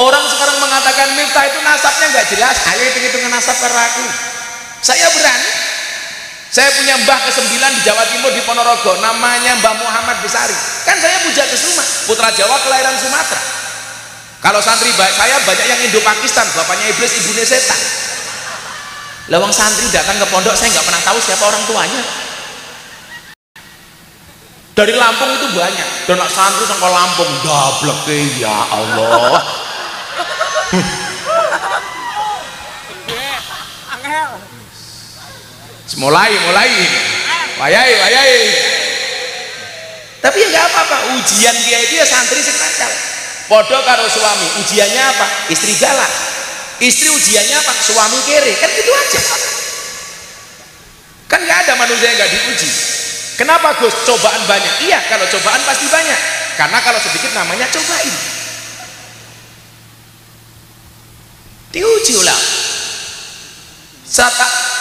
S2: orang sekarang mengatakan Miftah itu nasabnya nggak jelas, ayo hitung-hitungan nasab karo aku. Saya berani. Saya punya mbah ke-9 di Jawa Timur di Ponorogo, namanya Mbah Muhammad Besari. Kan saya puja Kesuma, putra Jawa kelahiran Sumatera. Kalau santri saya banyak yang Indo-Pakistan, bapaknya iblis, ibunya setan. Lawang santri datang ke pondok, saya nggak pernah tahu siapa orang tuanya. Dari Lampung itu banyak, dan santri sampai Lampung, dablek ya Allah. mulai wayai. Tapi ya nggak apa-apa, ujian kiai itu ya santri sing nakal. Podo karo suami, ujiannya apa? Istri galak. Istri ujiannya apa? Suami kere. Kan gitu aja. Kan nggak ada manusia yang nggak diuji. Kenapa Gus? Cobaan banyak. Iya, kalau cobaan pasti banyak. Karena kalau sedikit namanya cobain. Diuji ulang.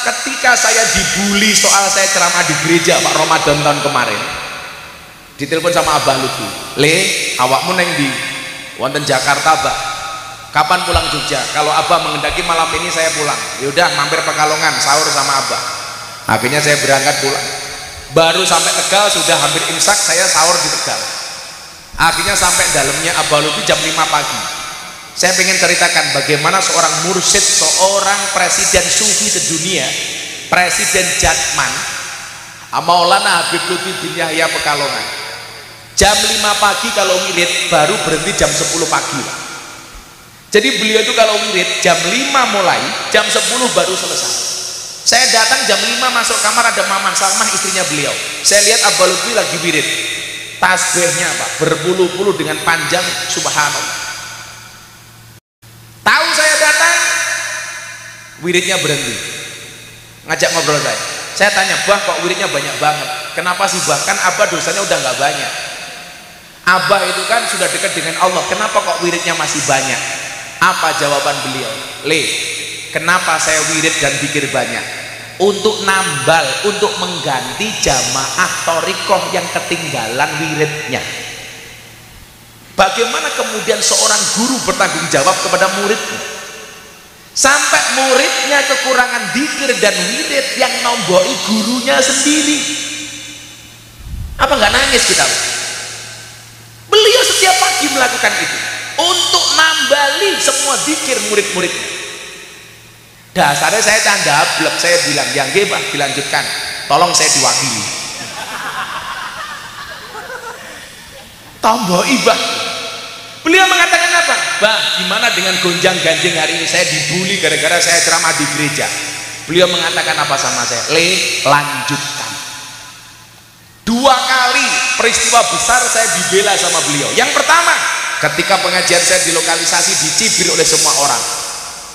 S2: Ketika saya dibully soal saya ceramah di gereja Pak Ramadan tahun kemarin, ditelepon sama Abah Lutfi, Le, awakmu neng di wonten Jakarta, Bah. Kapan pulang Jogja? Kalau Abah menghendaki malam ini saya pulang. Yaudah, mampir Pekalongan, sahur sama Abah. Akhirnya saya berangkat pulang. Baru sampai Tegal, sudah hampir imsak, saya sahur di Tegal. Akhirnya sampai dalamnya Abah Lutfi jam 5 pagi. Saya ingin ceritakan bagaimana seorang mursyid, seorang presiden sufi sedunia, Presiden Jatman, Maulana Habib Lutfi bin Yahya Pekalongan. Jam 5 pagi kalau wirid, baru berhenti jam 10 pagi. Jadi beliau itu kalau wirid jam 5 mulai, jam 10 baru selesai. Saya datang jam 5 masuk kamar, ada Maman Salmah istrinya beliau. Saya lihat Abah Lutfi lagi wirid. Tasbihnya Pak, berpuluh-puluh dengan panjang, subhanallah. Tahu saya datang, wiridnya berhenti. Ngajak ngobrol saya. Saya tanya, Bah kok wiridnya banyak banget? Kenapa sih Bah? Kan Abah dosanya udah nggak banyak. Abah itu kan sudah dekat dengan Allah. Kenapa kok wiridnya masih banyak? Apa jawaban beliau? Le, kenapa saya wirid dan pikir banyak? Untuk nambal, untuk mengganti jamaah thorikoh yang ketinggalan wiridnya. Bagaimana kemudian seorang guru bertanggung jawab kepada muridnya? Sampai muridnya kekurangan dzikir dan wirid yang nombori gurunya sendiri. Apa nggak nangis kita? Beliau setiap pagi melakukan itu untuk nambali semua dzikir murid-muridnya. Dasarnya saya candablek, saya bilang, yang Pak dilanjutkan, tolong saya diwakili. Tombol ibah. Beliau mengatakan apa? Bah, gimana dengan gonjang ganjing hari ini? Saya dibully gara-gara saya ceramah di gereja. Beliau mengatakan apa sama saya? Lanjutkan. 2 kali peristiwa besar saya dibela sama beliau. Yang pertama, ketika pengajian saya di lokalisasi dicibir oleh semua orang.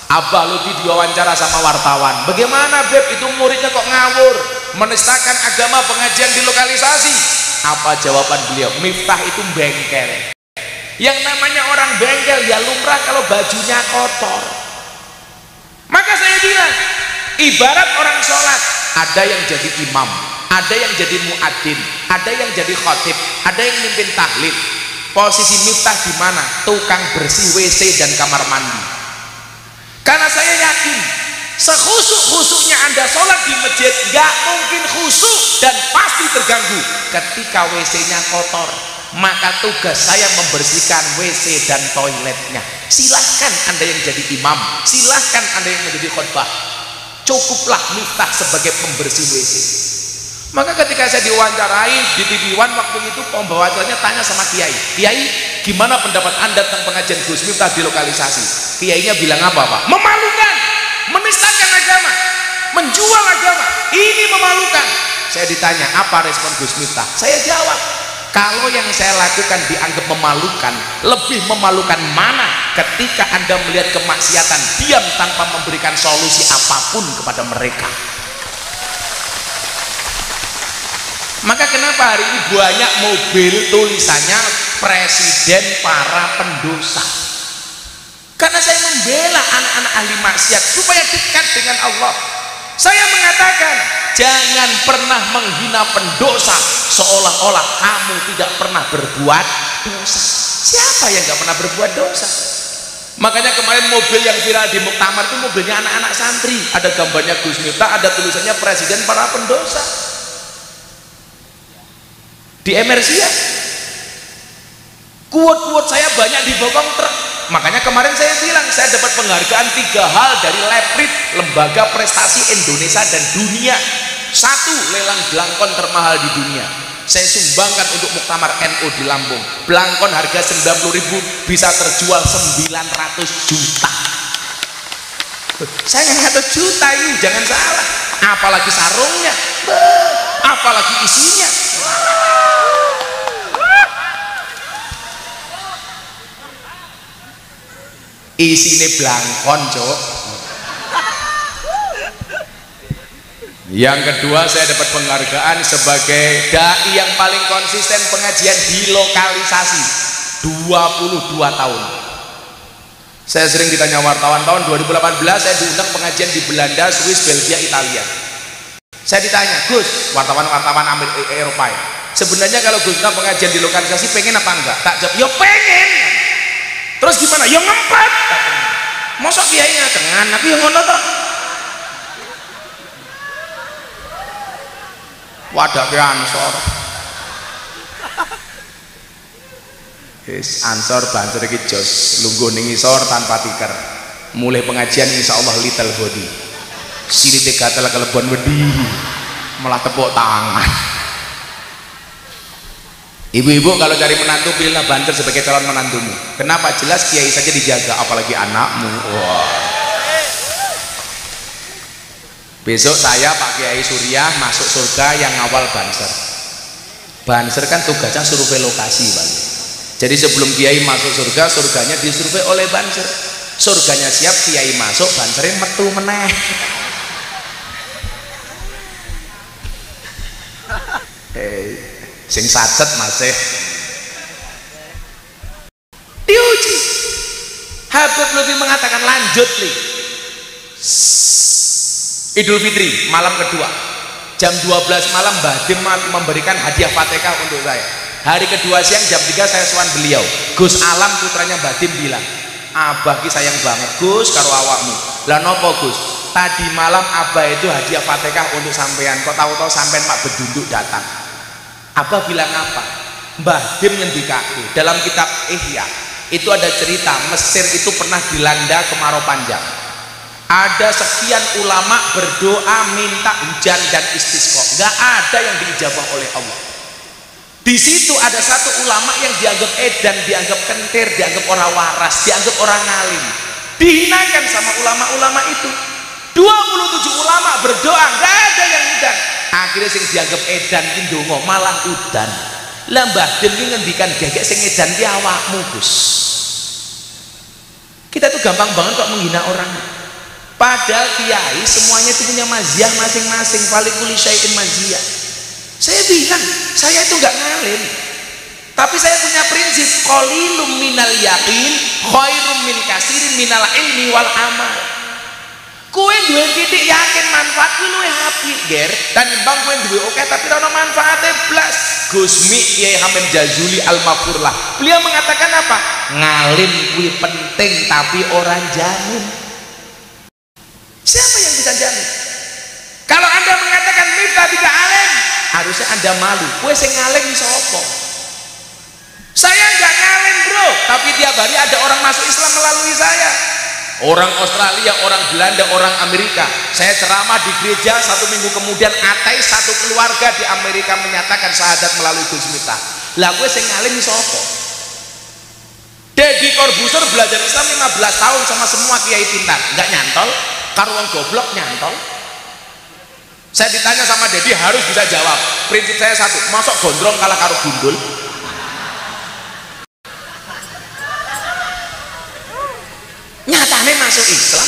S2: Abah Lutfi diwawancara sama wartawan, bagaimana Beb itu muridnya kok ngawur, menistakan agama pengajian di lokalisasi. Apa jawaban beliau? Miftah itu bengkel. Yang namanya orang bengkel ya lumrah kalau bajunya kotor. Maka saya bilang, ibarat orang sholat, ada yang jadi imam, ada yang jadi muadzin, ada yang jadi khatib, ada yang mimpin tahlil. Posisi Miftah di mana? Tukang bersih WC dan kamar mandi. Karena saya yakin sekhusuk-khusuknya Anda sholat di masjid gak mungkin khusuk dan pasti terganggu ketika WC-nya kotor. Maka tugas saya membersihkan WC dan toiletnya. Silahkan Anda yang jadi imam, silahkan Anda yang menjadi khutbah. Cukuplah Miftah sebagai pembersih WC. Maka ketika saya diwawancarai di TV One waktu itu, pembawa acaranya tanya sama Kiai, Kiai gimana pendapat Anda tentang pengajian Gus Miftah di lokalisasi? Kiainya bilang apa Pak? Memalukan, menistakan agama, menjual agama, ini memalukan. Saya ditanya apa respon Gus Miftah? Saya jawab, kalau yang saya lakukan dianggap memalukan, lebih memalukan mana ketika Anda melihat kemaksiatan diam tanpa memberikan solusi apapun kepada mereka. Maka kenapa hari ini banyak mobil tulisannya Presiden para pendosa? Karena saya membela anak-anak ahli maksiat supaya dekat dengan Allah. Saya mengatakan jangan pernah menghina pendosa seolah-olah kamu tidak pernah berbuat dosa. Siapa yang gak pernah berbuat dosa? Makanya kemarin mobil yang viral di Muktamar itu mobilnya anak-anak santri, ada gambarnya Gus Miftah, ada tulisannya Presiden para pendosa. Di Emersia kuat-kuat saya banyak dibokong truk. Makanya kemarin saya bilang saya dapat penghargaan 3 hal dari Leprit, lembaga prestasi Indonesia dan dunia. 1, lelang belangkon termahal di dunia saya sumbangkan untuk Muktamar NU di Lampung. Belangkon harga 90.000 bisa terjual 900 juta. Saya 900 juta ini jangan salah, apalagi sarungnya, apalagi isinya. Isine blangkon cok. Yang kedua, saya dapat penghargaan sebagai dai yang paling konsisten pengajian di lokalisasi 22 tahun. Saya sering ditanya wartawan, tahun 2018 saya diundang pengajian di Belanda, Swiss, Belgia, Italia. Saya ditanya, Gus, wartawan-wartawan Eropa ya, sebenarnya kalau Gus pengajian di lokalisasi pengen apa enggak? Tak jawab, ya pengen. Terus gimana? Ya ngempet. Masa kiainya dengan tapi yang ngono toh. Wadah ke Ansor. Ansor banjur iki jos lungguh ning isor tanpa tikar. Mulai pengajian insyaallah little body. Silite gatel kelebon wedi. Malah tepuk tangan. Ibu-ibu kalau cari menantu pilihlah Banter sebagai calon menantumu. Kenapa? Jelas kiai saja dijaga, apalagi anakmu. Wah. Besok saya Pak Kiai Suriah masuk surga yang awal Banser. Banser kan tugasnya survei lokasi Pak. Jadi sebelum kiai masuk surga, surganya disurvei oleh Banser. Surganya siap, kiai masuk, Bansernya metu meneh. Sing sacet masih diuji. Habib Lutfi mengatakan lanjut li. Idul Fitri malam kedua jam 12 malam Mbah Dim memberikan hadiah Fatihah untuk saya. Hari kedua siang jam 3 saya sowan beliau. Gus Alam putranya Mbah Dim bilang, Abah ki sayang banget Gus karo awakmu. Lah nopo Gus? Tadi malam Abah itu hadiah Fatihah untuk sampean. Kok tahu-tahu sampean Pak Bedunduk datang. Abah bilang apa? Mbah Dim ngendikake dalam kitab Ihya itu ada cerita Mesir itu pernah dilanda kemarau panjang. Ada sekian ulama berdoa minta hujan dan istisqa, nggak ada yang diijabah oleh Allah. Di situ ada satu ulama yang dianggap edan, dianggap kentir, dianggap orang waras, dianggap orang alim, dihinakan sama ulama-ulama itu. 27 ulama berdoa, gak ada yang udan. Akhirnya sing dianggap edan ki ndonga malah udan. Lah Mbah Dem ki ngendikan gegek sing edan ki awakmu, Gus. Kita tuh gampang banget kok menghina orang. Padahal kiai semuanya itu punya maziyah masing-masing. Falikuli syai'in maziyah. Saya bilang, saya itu nggak ngalim, tapi saya punya prinsip qalilum minal yaqin khairum min kasirin minal ilmi wal amal. Kowe duwe titik yakin manfaat kuwi luwih apik, Ger. Dan bang kowe duwe oke tapi ora ono manfaate blas. Gusmi Kiai Hamid Jazuli Al-Mafurlah. Beliau mengatakan apa? Ngalim kuwi penting tapi orang jamin. Siapa yang bisa jamin? Kalau Anda mengatakan mifta tidak alim, harusnya Anda malu. Kue sing ngalim iso apa? Saya nggak ngalim, bro, tapi tiap hari ada orang masuk Islam melalui saya. Orang Australia, orang Belanda, orang Amerika. Saya ceramah di gereja, 1 minggu kemudian ateis satu keluarga di Amerika menyatakan syahadat melalui Gus Miftah. Lah kue sing ngalim iso apa? Deddy Corbuzier belajar Islam 15 tahun sama semua kiai pintar, nggak nyantol. Karo wong goblok nyantol. Saya ditanya sama Dedi harus bisa jawab. Prinsip saya satu, masuk gondrong kalah karo gundul. Nyatanya masuk Islam.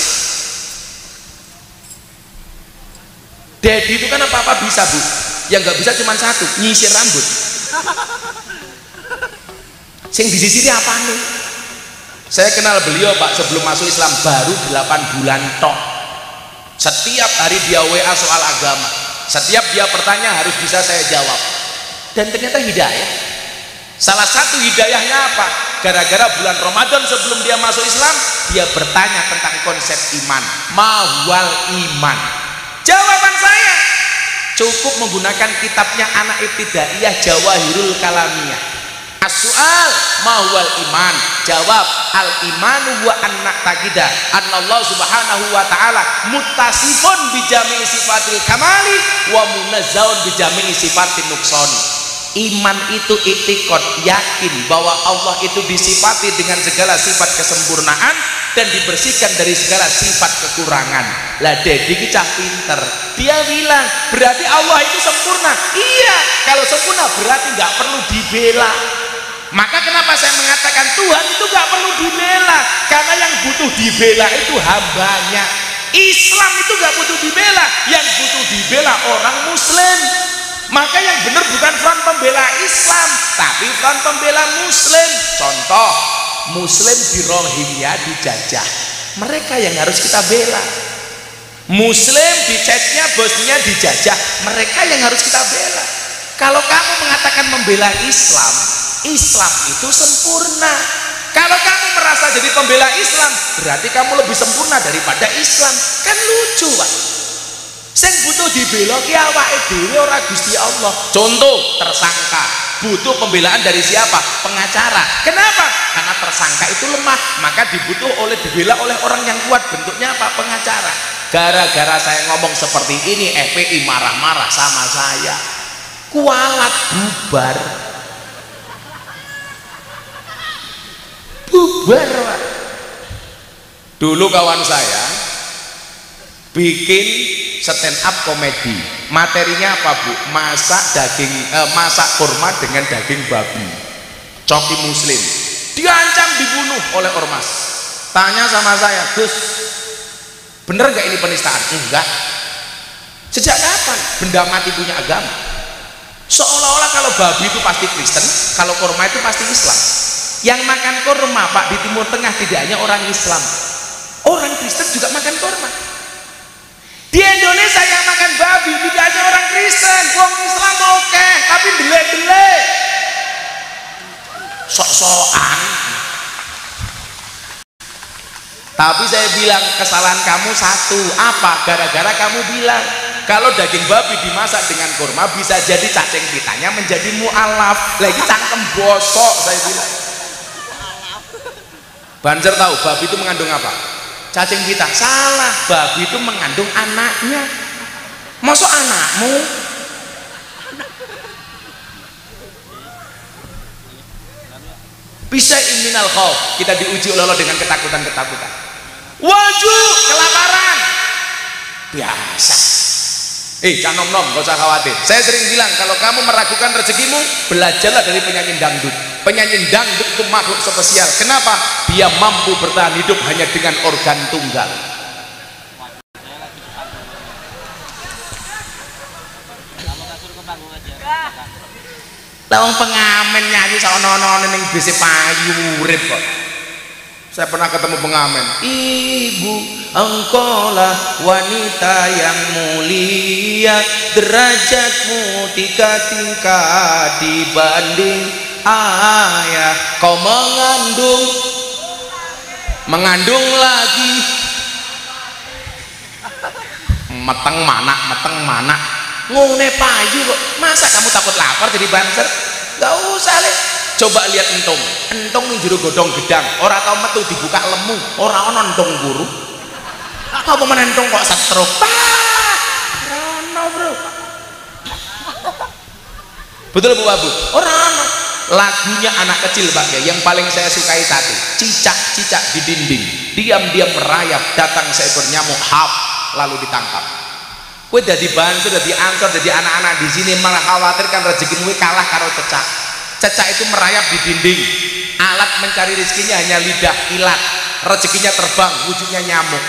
S2: Dedi itu kan apa-apa bisa, Bu. Yang nggak bisa cuma satu, nyisir rambut. Sing disisiri apa nih? Saya kenal beliau, Pak, sebelum masuk Islam baru 8 bulan tok. Setiap hari dia WA soal agama, setiap dia bertanya harus bisa saya jawab. Dan ternyata hidayah. Salah satu hidayahnya apa? Gara-gara bulan Ramadan sebelum dia masuk Islam, dia bertanya tentang konsep iman. Mahwal iman. Jawaban saya cukup menggunakan kitabnya anak ibtidaiyah Jawahirul Kalamiyah. As-su'al mahwal iman. Jawab, al imanu wa anna taqida annallahu subhanahu wa ta'ala muttasifun bi jami'i sifatil kamali wa munazzahun bi jami'i sifatin nuqsani. Iman itu i'tiqad, yakin bahwa Allah itu disifati dengan segala sifat kesempurnaan dan dibersihkan dari segala sifat kekurangan. Lah Dedi ki cah pinter, dia bilang berarti Allah itu sempurna. Iya, kalau sempurna berarti nggak perlu dibela. Maka kenapa saya mengatakan Tuhan itu gak perlu dibela, karena yang butuh dibela itu hambanya. Islam itu gak butuh dibela, yang butuh dibela orang Muslim. Maka yang benar bukan front pembela Islam, tapi front pembela Muslim. Contoh, Muslim di Rohingya dijajah, mereka yang harus kita bela. Muslim di Chechnya, Bosnia dijajah, mereka yang harus kita bela. Kalau kamu mengatakan membela Islam, Islam itu sempurna. Kalau kamu merasa jadi pembela Islam, berarti kamu lebih sempurna daripada Islam. Kan lucu, Pak. Sing butuh dibela ki awake dhewe ora Gusti Allah. Contoh, tersangka butuh pembelaan dari siapa? Pengacara. Kenapa? Karena tersangka itu lemah, maka dibela oleh orang yang kuat. Bentuknya apa? Pengacara. Gara-gara saya ngomong seperti ini, FPI marah-marah sama saya. Kualat bubar. Bubar, Pak. Dulu kawan saya bikin stand up komedi. Materinya apa, Bu? Masak kurma dengan daging babi. Coki Muslim. Diancam dibunuh oleh ormas. Tanya sama saya, Gus, bener nggak ini penistaan? Enggak. Sejak kapan benda mati punya agama? Seolah-olah kalau babi itu pasti Kristen, kalau kurma itu pasti Islam. Yang makan kurma, Pak, di Timur Tengah tidak hanya orang Islam, orang Kristen juga makan kurma. Di Indonesia yang makan babi tidak hanya orang Kristen, orang Islam oke, tapi belek-belek, sok-sokan. Tapi saya bilang kesalahan kamu satu, apa? Gara-gara kamu bilang kalau daging babi dimasak dengan kurma bisa jadi cacing pitanya menjadi mu'alaf. Lagi cangkem bosok, saya bilang. Banser tahu babi itu mengandung apa? Cacing pita. Salah, babi itu mengandung anaknya. Masuk anakmu? Bisa iminal khauf. Kita diuji oleh Allah dengan ketakutan-ketakutan. Waju, kelaparan. biasa. Nom-nom, gak usah khawatir. Saya sering bilang kalau kamu meragukan rezekimu, belajarlah dari penyanyi dangdut. Penyanyi dangdut itu makhluk spesial. Kenapa? Dia mampu bertahan hidup hanya dengan organ tunggal. Lawang pengamen nyanyi saono-ono ning bise payu urip kok. Saya pernah ketemu pengamen. Ibu, engkaulah wanita yang mulia, derajatmu 3 tingkat dibanding ayah. Kau mengandung lagi. Meteng mana ngone payu kok. Masa kamu takut lapar jadi banser? Gak usah le. Coba lihat entung ning jero godhong gedang, ora tau metu dibuka lemu, ora ana entung guru. Apa menentung kok stroke? Rono, Bro. Betul Bu Abu? Ora ana. Lagunya anak kecil Pak ya, yang paling saya sukai satu. Cicak-cicak di dinding, diam-diam merayap, datang seekor nyamuk, hap, lalu ditangkap. Kowe dadi banser, dadi ansor, dadi anak-anak di sini malah khawatirkan rezekimu kalah karo cecak. Cecak itu merayap di dinding, alat mencari rezekinya hanya lidah ilat, rezekinya terbang, wujudnya nyamuk.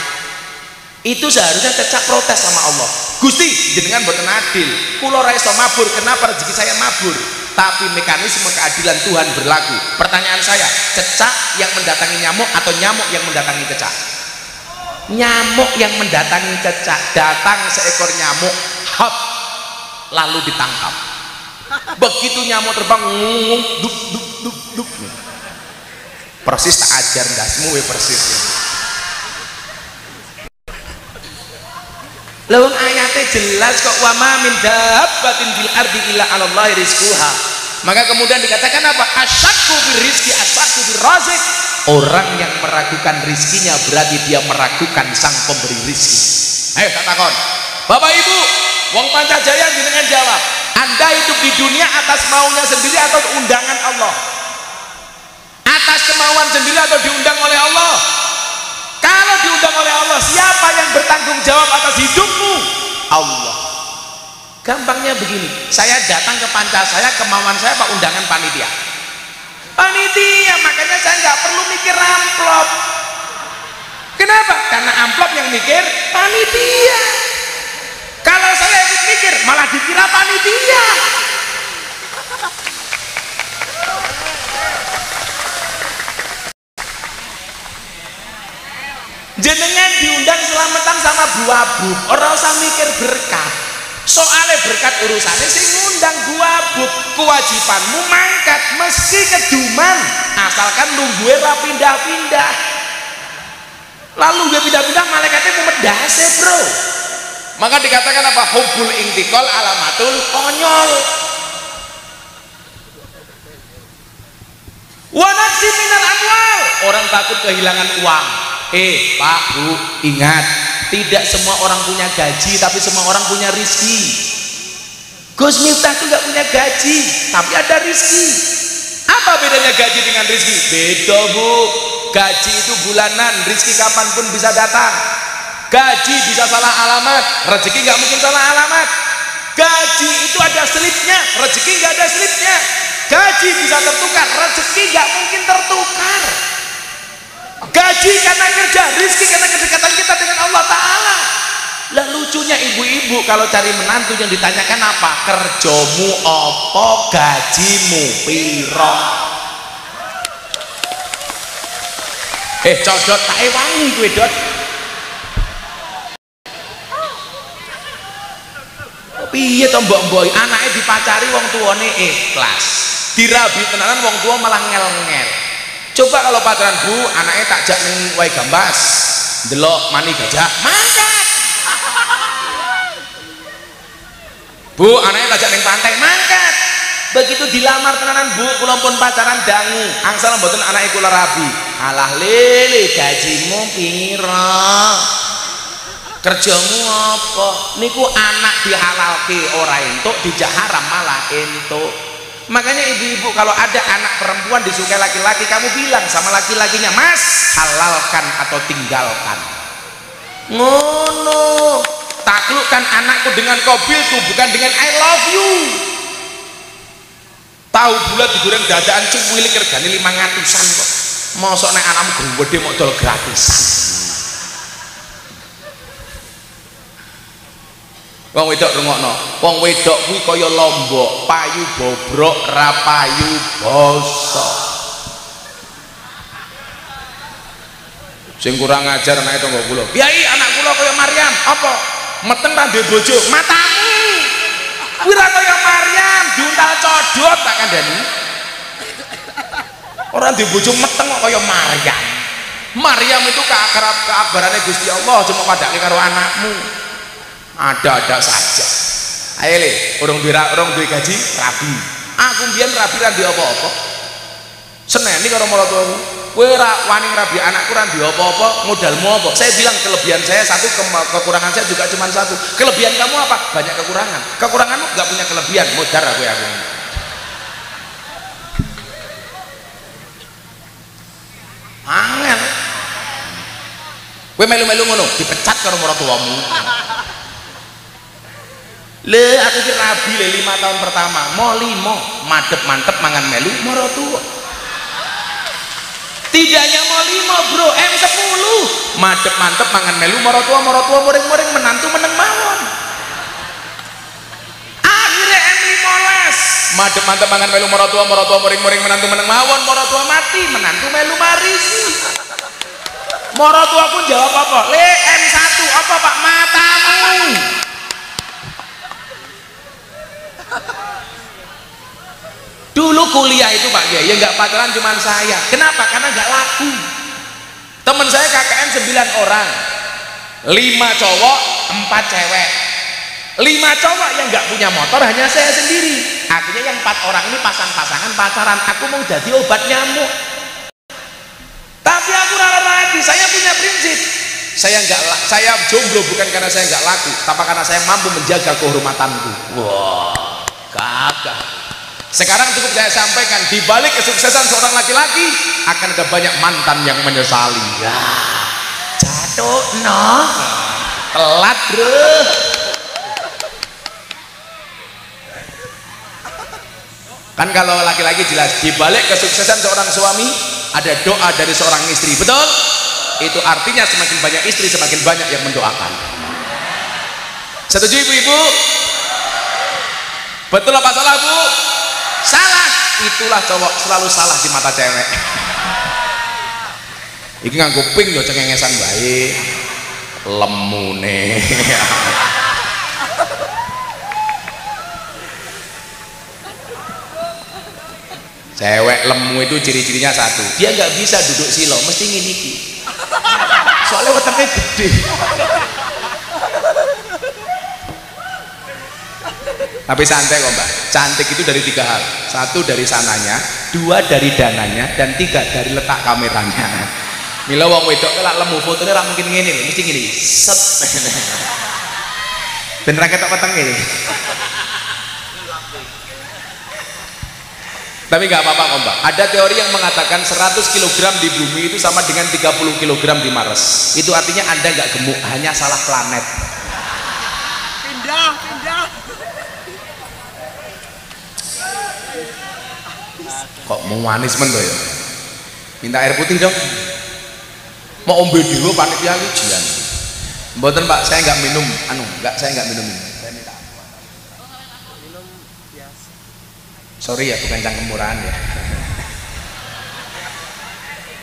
S2: Itu seharusnya cecak protes sama Allah. Gusti, jenengan boten adil. Kula ra iso mabur, kenapa rezeki saya mabur? Tapi mekanisme keadilan Tuhan berlaku. Pertanyaan saya, cecak yang mendatangi nyamuk atau nyamuk yang mendatangi cecak? Nyamuk yang mendatangi cecak. Datang seekor nyamuk, hop, lalu ditangkap. Begitu nyamuk terbang, duk duk duk duk. Persis tak ajar ndasmu we persis. Lawang ayatnya jelas kok, wa ma min dabbatin fil ardi illa 'ala Allahi rizquha. Maka kemudian dikatakan apa? Asyakku birizki asyakku birrazik. Orang yang meragukan rizkinya berarti dia meragukan sang pemberi rizki. Ayo tak takon. Bapak Ibu, wong Pancajaya jenengan jawab. Anda hidup di dunia atas maunya sendiri atau undangan Allah? Atas kemauan sendiri atau diundang oleh Allah? Kalau diundang oleh Allah, siapa yang bertanggung jawab atas hidupmu? Allah. Gampangnya begini, saya datang ke Pancasaya, kemauan saya apa undangan panitia? Panitia, makanya saya nggak perlu mikir amplop. Kenapa? Karena amplop yang mikir panitia. Kalau saya ikut mikir malah dikira panitia. Jenengan diundang selamatan sama Bu Abu, orang usah mikir berkat. Soalnya berkat urusannya sing ngundang Bu Abu. Kewajibanmu mangkat meski keduman, asalkan nungguin ra pindah-pindah. Lalu gue pindah-pindah malaikatnya mau medase bro. Maka dikatakan apa? Hubbul intikal alamatul konyol. Wa nafsi minal amwal. Orang takut kehilangan uang. Pak, Bu, ingat, tidak semua orang punya gaji, tapi semua orang punya rizki. Gus Miftah itu nggak punya gaji, tapi ada rizki. Apa bedanya gaji dengan rizki? Beda Bu. Gaji itu bulanan, rizki kapanpun bisa datang. Gaji bisa salah alamat, rezeki nggak mungkin salah alamat. Gaji itu ada selipnya, rezeki nggak ada selipnya. Gaji bisa tertukar, rezeki nggak mungkin tertukar. Gaji karena kerja, rizki karena kedekatan kita dengan Allah Ta'ala. Lah lucunya ibu-ibu kalau cari menantu yang ditanyakan apa? Kerjomu opo, gajimu piro? Codot tak ewangi gue dot. Piye to mbok-mbok anake dipacari wong tuane ikhlas. Dirabi tenanan wong tua malah ngel-ngel. Coba kalau pacaran Bu, anaknya takjak ning wae gambas. Delok mani gajah, mangkat. Bu, anaknya takjak ning pantai, mangkat. Begitu dilamar tenanan Bu, kula pun pacaran dangu. Angsal mboten anake kula rabi. Alah lele gajimu pira? Kerjamu apa? Niku anak dihalalke ora entuk, dijak haram malah entuk. Makanya ibu-ibu kalau ada anak perempuan disukai laki-laki, kamu bilang sama laki-lakinya, Mas, halalkan atau tinggalkan. Ngono. taklukkan anakku dengan kobilku, bukan dengan I love you. Tahu bulat digoreng dadaan cuwilik regane 500-an kok. Mosok nek anakmu gede mau dol gratisan. Wong wedok rungokno, wong wedok kuwi kaya lombok, payu bobrok ra payu bosok. Sing kurang ajar anake tangga kula. Kiai, anak kula kaya Maryam. Apa? Meteng ra duwe bojo. Matamu. Kuwi ra kaya Maryam, diuntal codot tak kandhani. Ora duwe bojo meteng kok kaya Maryam. Maryam itu keakbarane Gusti Allah, cuma padake karo anakmu. Ada-ada saja. Ayo le, orang duwe gaji rabi. Aku mbiyen rabi ra ndek apa-apa. Seneni karo maratuaku. Kowe ra wani rabi anakku ra ndek apa-apa, modalmu apa? Saya bilang kelebihan saya satu, kekurangan saya juga cuma satu. Kelebihan kamu apa? Banyak kekurangan. Kekuranganmu enggak punya kelebihan, modar aku. Angel. Kowe melu-melu ngono, dipecat karo maratuamu. Le aku ki rabi le 5 tahun pertama mau 5 madep-mantep mangan melu maratuwa. Tidaknya mau 5 bro, M10 madep-mantep mangan melu maratuwa muring-muring menantu meneng mawon. Akhirnya M15 madep-mantep mangan melu maratuwa muring-muring menantu meneng mawon, maratuwa mati, menantu melu marisi. Maratuwa pun jawab apa? Le M1 apa Pak? Matamu. Dulu kuliah itu Pak Kiai ya nggak pacaran cuman saya. Kenapa? Karena nggak laku. Teman saya KKN 9 orang, 5 cowok 4 cewek. 5 cowok yang nggak punya motor hanya saya sendiri. Akhirnya yang 4 orang ini pasang-pasangan pacaran. Aku mau jadi obat nyamuk. Tapi aku rela-rela, saya punya prinsip. Saya jomblo bukan karena saya nggak laku, tapi karena saya mampu menjaga kehormatanku. Wah, gagah. Sekarang cukup saya sampaikan, di balik kesuksesan seorang laki-laki akan ada banyak mantan yang menyesali. Ya, jatuh no, telat bro. Kan kalau laki-laki jelas, di balik kesuksesan seorang suami ada doa dari seorang istri, betul? Itu artinya semakin banyak istri semakin banyak yang mendoakan. Setuju ibu-ibu? Betul apa salah bu? Salah. Itulah cowok selalu salah di mata cewek. Iki nganggo ping yo cengengesan bae. Lemune. Cewek lemu itu ciri-cirinya satu, dia nggak bisa duduk silo, mesti nginiki. Soalnya wetenge gede. Tapi santai kok mbak, cantik itu dari 3 hal. 1 dari sananya, 2 dari dananya, dan 3 dari letak kameranya. Mila wong wedok kelak lemu fotonya ora mungkin ngene, mesti gini. Set. Ben ra ketok weteng ngene. Tapi nggak apa-apa kok mbak, ada teori yang mengatakan 100 kg di bumi itu sama dengan 30 kg di Mars. Itu artinya Anda nggak gemuk, hanya salah planet. Pindah. Kok mau manis men ya? Minta air putih dong. Mau ombe dulu panitia ujian. Mboten Pak, saya nggak minum saya nggak minum ini. Sorry ya, bukan cangkem murahan ya.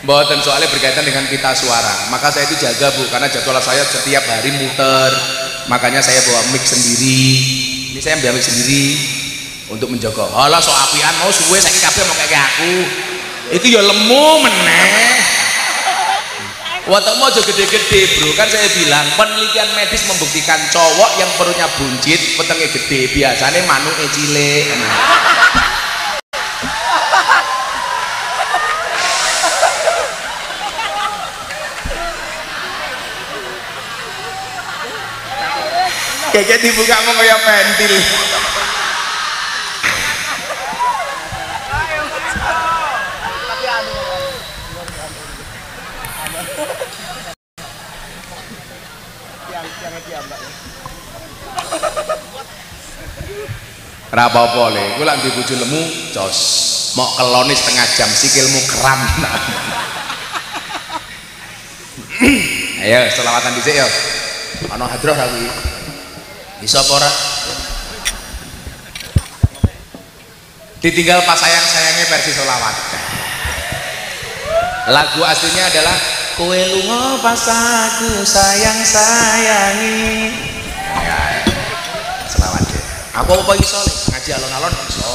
S2: Mboten, soalnya berkaitan dengan pita suara. Maka saya itu jaga bu, karena jadwal saya setiap hari muter. Makanya saya bawa mic sendiri. Ini saya ambil mic sendiri untuk menjaga. Halah so apian mau suwe saiki kabeh mau kayak aku. Itu ya lemu meneh. Watakmu aja gede-gede bro, kan saya bilang penelitian medis membuktikan cowok yang perutnya buncit, wetenge gede, biasanya manuke cilik. Kayak dibuka mau kayak pentil. Ora apa-apa le, kowe lak ndek bojo lemu jos. Mok kelone setengah jam sikilmu kram. Ayo selawatan dhisik yo. Ana hadroh ra kuwi. Bisa apa ora? Ditinggal pas sayang-sayangnya versi selawat. Lagu aslinya adalah kowe lunga pas aku sayang-sayangi. Ya, selawat ya. Aku apa iso ngaji alon-alon iso.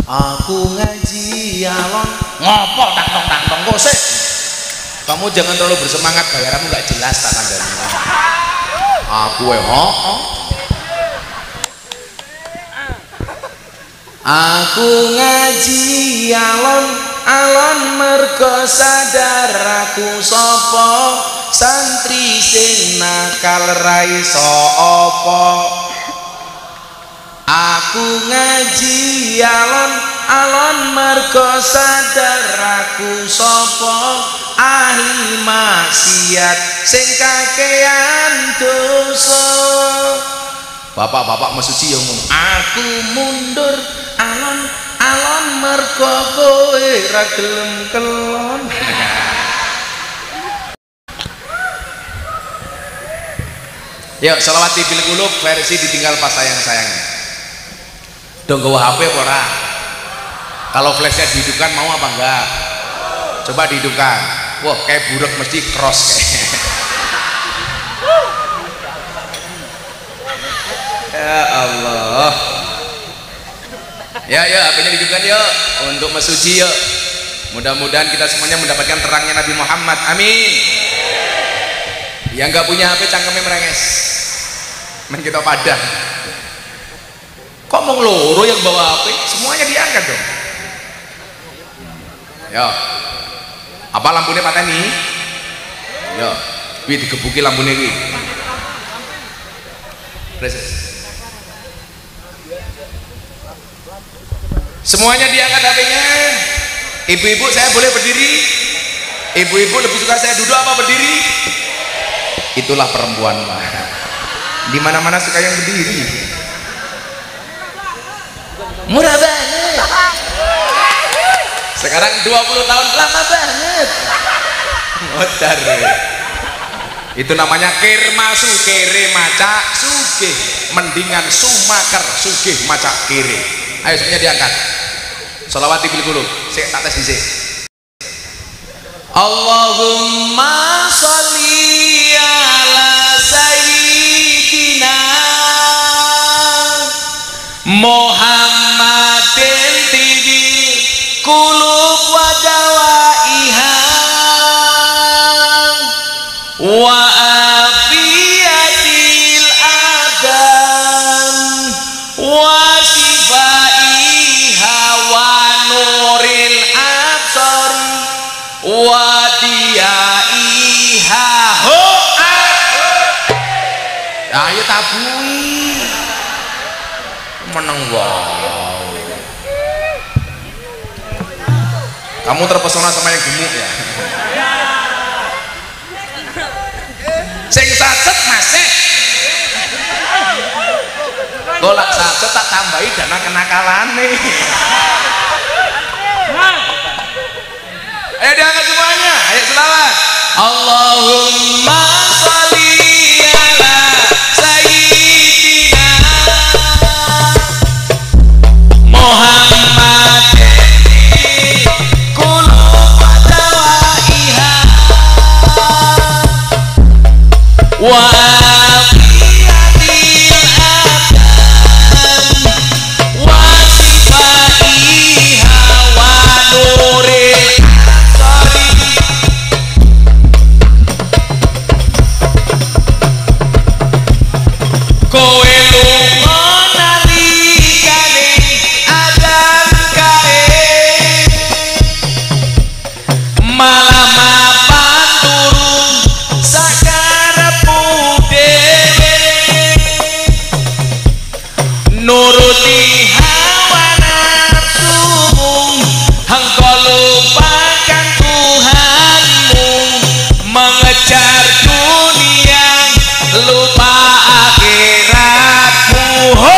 S2: Aku ngaji alon ngopo tang-tong kok sih. Kamu jangan terlalu bersemangat, bayaranmu nggak jelas tak kandani. Aku Aku ngaji alon mergo sadar aku sapa santri sing nakal ra iso apa. Aku ngaji alon mergo sadar aku sapa ahli maksiat sing kakean dosa. Bapak-bapak mesuci yang ngono. Aku mundur alon mergo kowe ra gelem kelon. Yuk selawat bil qulub versi ditinggal pas sayang-sayangnya. Dong gawa HP apa ora? Kalau flashnya dihidupkan mau apa enggak? Coba dihidupkan. Wah kayak buruk mesti cross kayak. Ya Allah. Ya HP-nya dihidupkan yuk untuk mesuci yuk. Mudah-mudahan kita semuanya mendapatkan terangnya Nabi Muhammad. Amin. Yang nggak punya HP cangkemnya merenges. Men kita padang. Kok mau loro yang bawa HP? Semuanya diangkat dong. Yo. Apa lampunya pateni? Yo. Wi digebuki lampunya wi. Semuanya diangkat HP-nya. Ibu-ibu saya boleh berdiri? Ibu-ibu lebih suka saya duduk apa berdiri? Itulah perempuan mah. Di mana-mana suka yang berdiri. Murah banget. Sekarang 20 tahun lama banget. Modar. Itu namanya kirmasu, kere maca sugih. Mendingan sumaker sugih maca kere. Ayo semuanya diangkat. Sholawat bil qulub. Sik tak tes dhisik. Allahumma sholli ala sayyidina Muhammadin tibil qulub wa dawaiha wa afiyatil adam wa shifaiha wa nuril absari wa diyaiha ho ayo tabui meneng wow. Kamu terpesona sama yang gemuk ya? Sing sacet masih golak sacet tak tambahi dana kenakalane. Ayo diangkat semuanya, ayo selawat. Allahumma sholli ala sayyidina Muhammadin qulub wa dawaiha wa afiyatil adam wa sifaiha wa nuril absari. Kowe lunga nalikane adzan kae malah mapan turun sakarepmu dhewe nuruti hawa nafsumu engko lupakan Tuhanmu mengejar dunia lupa akhiratmu. Ho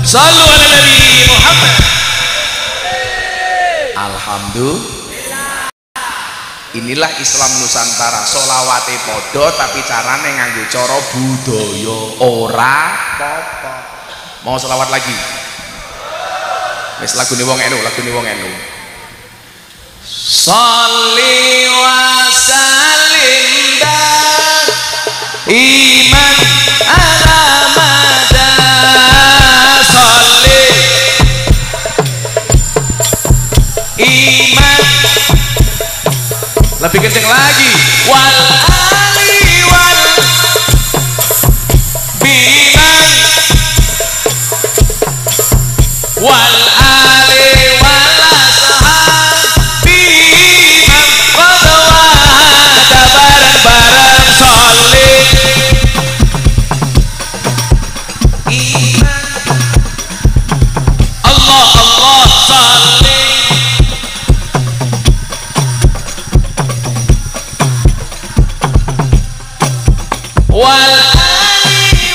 S2: Shallu ala Nabi Muhammad. Alhamdulillah. Inilah Islam Nusantara, solawate podo tapi carane nganggo cara budaya ora apa-apa. Mau selawat lagi? Wis lagune wong NU, lagune wong NU. Sholli wa sallim iman ala mada. Sholli iman lebih kenceng lagi. Wal ali wal biman wal ali wal ashabi man qad wahada bareng-bareng. Sholli iman Allah Allah. Sholli wal ali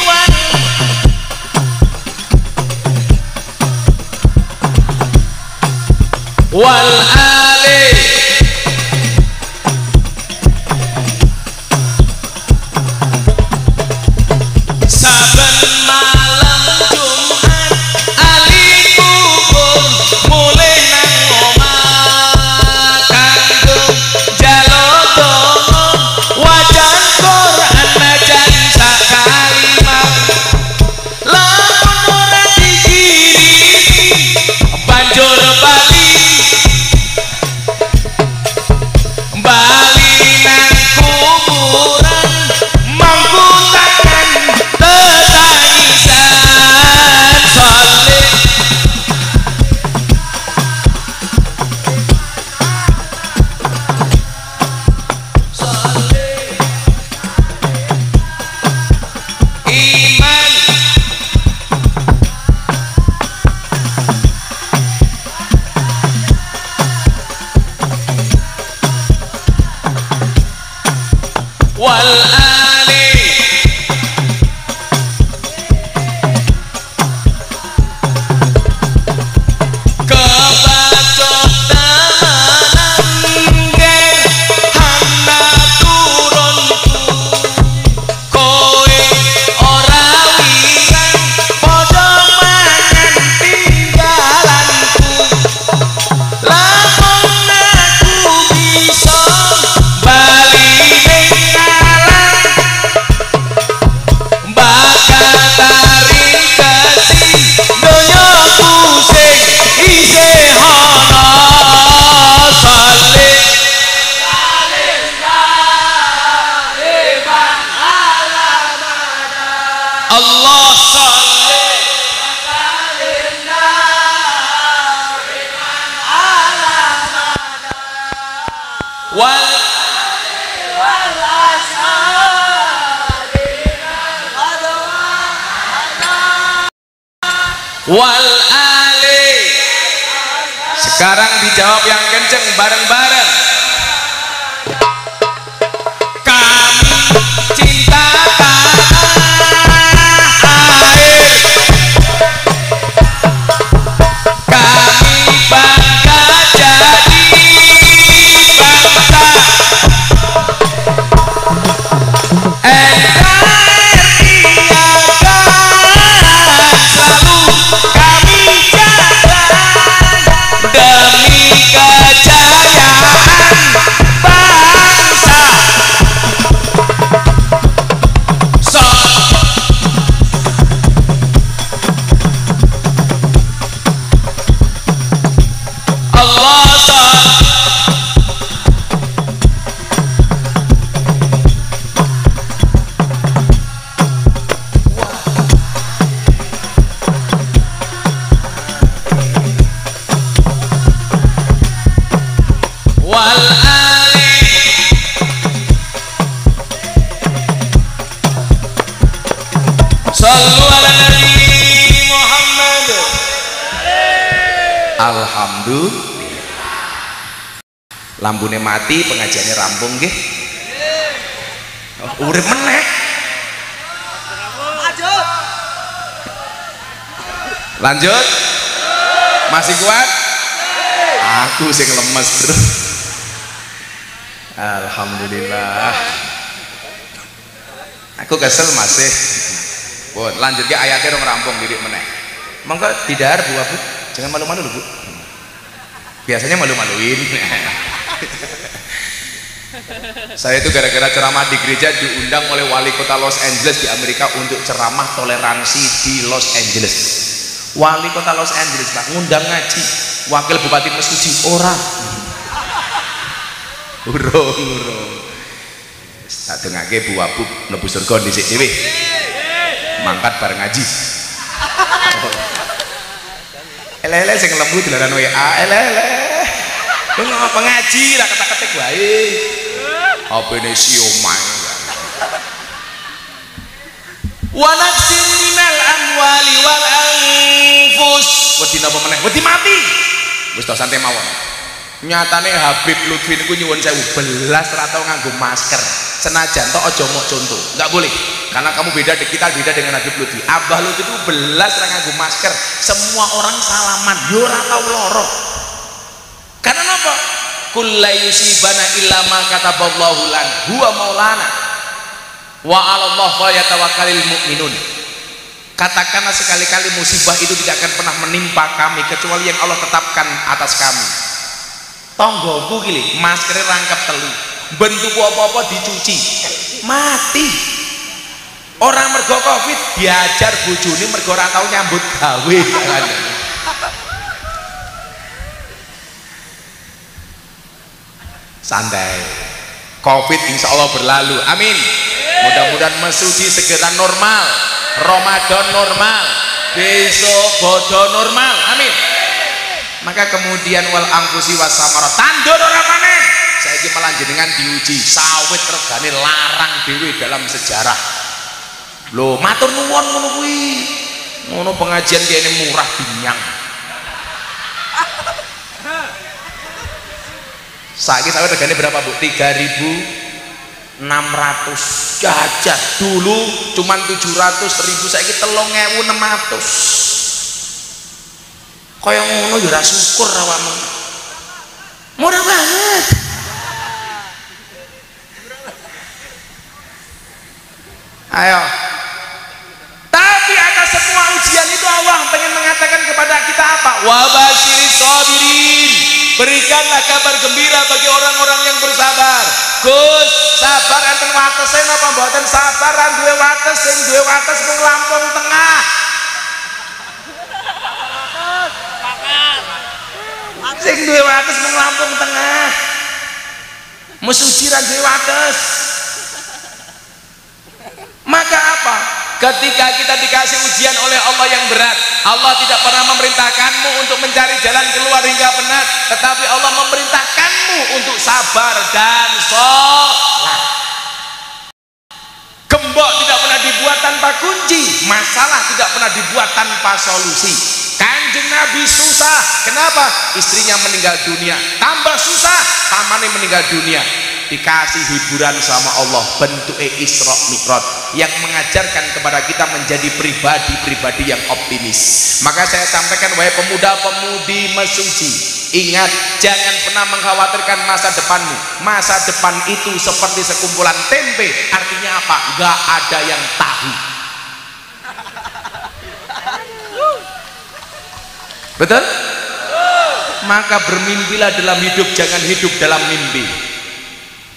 S2: wal ali saben malam Jumat ali kubur mulai nang omah kanggo njaluk donga wajan Quran najan sakalimah. Lamun ora dikirimi banjur bali nang kuburan mangku tangan tetangisan. Sholli sholli iman wal ali kebacot temenan ger hana turunku kowe ora wirang padha mangan tinggalanku. Lamun aku bisa bali ning alam bakal taring kasih donyaku sing isih ana. Sholli Allah. Sholli wal wal ali. Sekarang dijawab yang kenceng bareng-bareng. Kami cinta tanah air, kami bangga jadi bangsa NKRI akan selalu kami jaga demi kejayaan bangsa. Allah wal ali Shallu ala Nabi Muhammad. Alhamdulillah. Lambune mati, pengajiannya rampung nggih. Urip meneh. Lanjut. Masih kuat? Aku sing lemes terus. Alhamdulillah. Aku kesel masih. Buat lanjut ke ayatnya dong rampung didik meneh. Monggo didahar Bu Abu. Jangan malu-malu Bu. Biasanya malu-maluin. Saya itu gara-gara ceramah di gereja diundang oleh wali kota Los Angeles di Amerika untuk ceramah toleransi di Los Angeles. Wali kota Los Angeles Pak ngundang ngaji, wakil bupati Mesuji orang. Urung. Tak dengake Bu Abu mlebu surga dhisik dhewe. Mangkat bareng ngaji. Ele-ele sing lembu dilaran WA, ele-ele. Lu ngapa ngaji ra ketek-ketek wae. Apene siomay. Wa naqsin minal amwali wal anfus. Wedi napa meneh? Wedi mati. Wis to santai mawon. Nyatane Habib Lutfi niku nyuwun sewu belas ra tau nganggo masker. Senajan to aja mok contoh. Enggak boleh. Karena kamu beda kita beda dengan Habib Lutfi. Abah Lutfi itu belas ra nganggo masker. Semua orang salaman, yo ora tau loro. Karena apa? Kulla yusibana illa ma kataballahu lan huwa maulana wa 'alallah falyatawakkalul mu'minun. Katakanlah sekali-kali musibah itu tidak akan pernah menimpa kami kecuali yang Allah tetapkan atas kami. Tonggoku gini, maskernya rangkap telu, bentuk apa-apa dicuci, mati. Orang mergo Covid diajar bojone mergo ora tau nyambut gawe. Santai, Covid insya Allah berlalu, amin. Mudah-mudahan Mesuji segera normal, Ramadan normal, besok bodoh normal, amin. Maka kemudian wal angkusi wasamara tandur orang panen. Saya ingin malah jenengan diuji sawit regane larang dewe dalam sejarah. Loh, matur nuwun ngono kuwi. Ngono pengajian kene murah dinyang. Saiki sawit regane berapa Bu? 3.600 jajan. Dulu cuman 700.000, saiki 3.600. Kaya ngono ya ora syukur awakmu. Murah banget. Ayo. Tapi atas semua ujian itu Allah pengen mengatakan kepada kita apa? Wa basyiris sabirin. Berikanlah kabar gembira bagi orang-orang yang bersabar. Gus, sabar enten watese napa mboten sabar lan duwe wates, sing duwe wates mung Lampung Tengah. Sing duwe wates mung Lampung Tengah. Mesuji ra duwe wates. Maka apa? Ketika kita dikasih ujian oleh Allah yang berat, Allah tidak pernah memerintahkanmu untuk mencari jalan keluar hingga penat, tetapi Allah memerintahkanmu untuk sabar dan sholat. Gembok tidak pernah dibuat tanpa kunci, masalah tidak pernah dibuat tanpa solusi. Kanjeng Nabi susah, kenapa? Istrinya meninggal dunia, tambah susah, pamannya meninggal dunia. Dikasih hiburan sama Allah, bentuk Isra Mi'raj yang mengajarkan kepada kita menjadi pribadi-pribadi yang optimis. Maka saya sampaikan, wahai pemuda-pemudi Mesuji, ingat, jangan pernah mengkhawatirkan masa depanmu. Masa depan itu seperti sekumpulan tempe. Artinya apa? Gak ada yang tahu. Betul? Maka bermimpilah dalam hidup, jangan hidup dalam mimpi.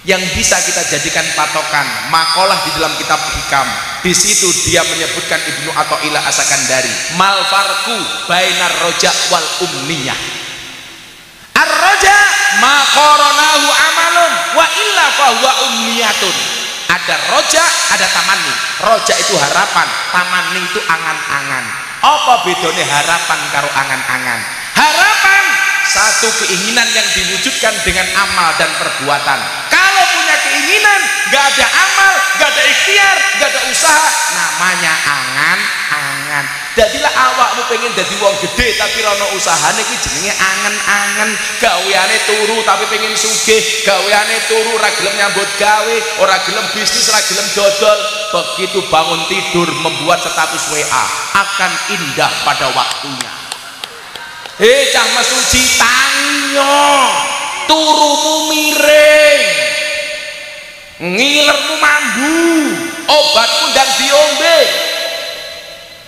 S2: Yang bisa kita jadikan patokan makalah di dalam kitab Hikam. Di situ dia menyebutkan Ibnu Athaillah As-Sakandari, mal farqu bainar roja wal umniyah. Ar-roja ma qaranahu amalun wa illa fahuwa umniyatun. Ada roja, ada tamanni. Roja itu harapan, tamanni itu angan-angan. Apa bedanya harapan karo angan-angan? Harapan satu keinginan yang diwujudkan dengan amal dan perbuatan. Kalau punya keinginan, gak ada amal, gak ada ikhtiar, gak ada usaha, namanya angan-angan. Dadilah awakmu pengen dadi wong gede tapi rono usahane kuwi jenenge angen-angen. Gaweane turu tapi pengen sugih, gaweane turu ora gelem nyambut gawe, ora gelem bisnis, ora gelem dodol. Begitu bangun tidur membuat status WA akan indah pada waktunya. Cah mesuci tanyo, turumu miring, ngilermu mambu, obatmu ndang diombe.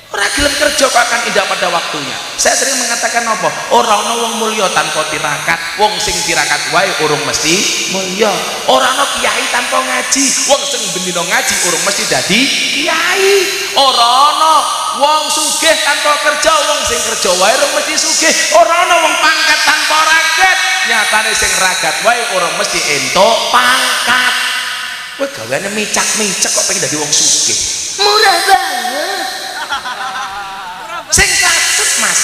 S2: Ora gelem kerja kok akan indah pada waktunya. Saya sering mengatakan apa? Ora ana wong mulya tanpa tirakat, wong sing tirakat wae urung mesti mulya. Ora ana kiai tanpa ngaji, wong sing bendina ngaji urung mesti dadi kiai. Ora ana wong sugih tanpa kerja, wong sing kerja wae urung mesti sugih. Ora ana wong pangkat tanpa ragat, nyatane sing ragat wae urung mesti entuk pangkat. Kowe gaweane micak-micak kok pengen dadi wong sugih. Murah banget. Sing kasut Mas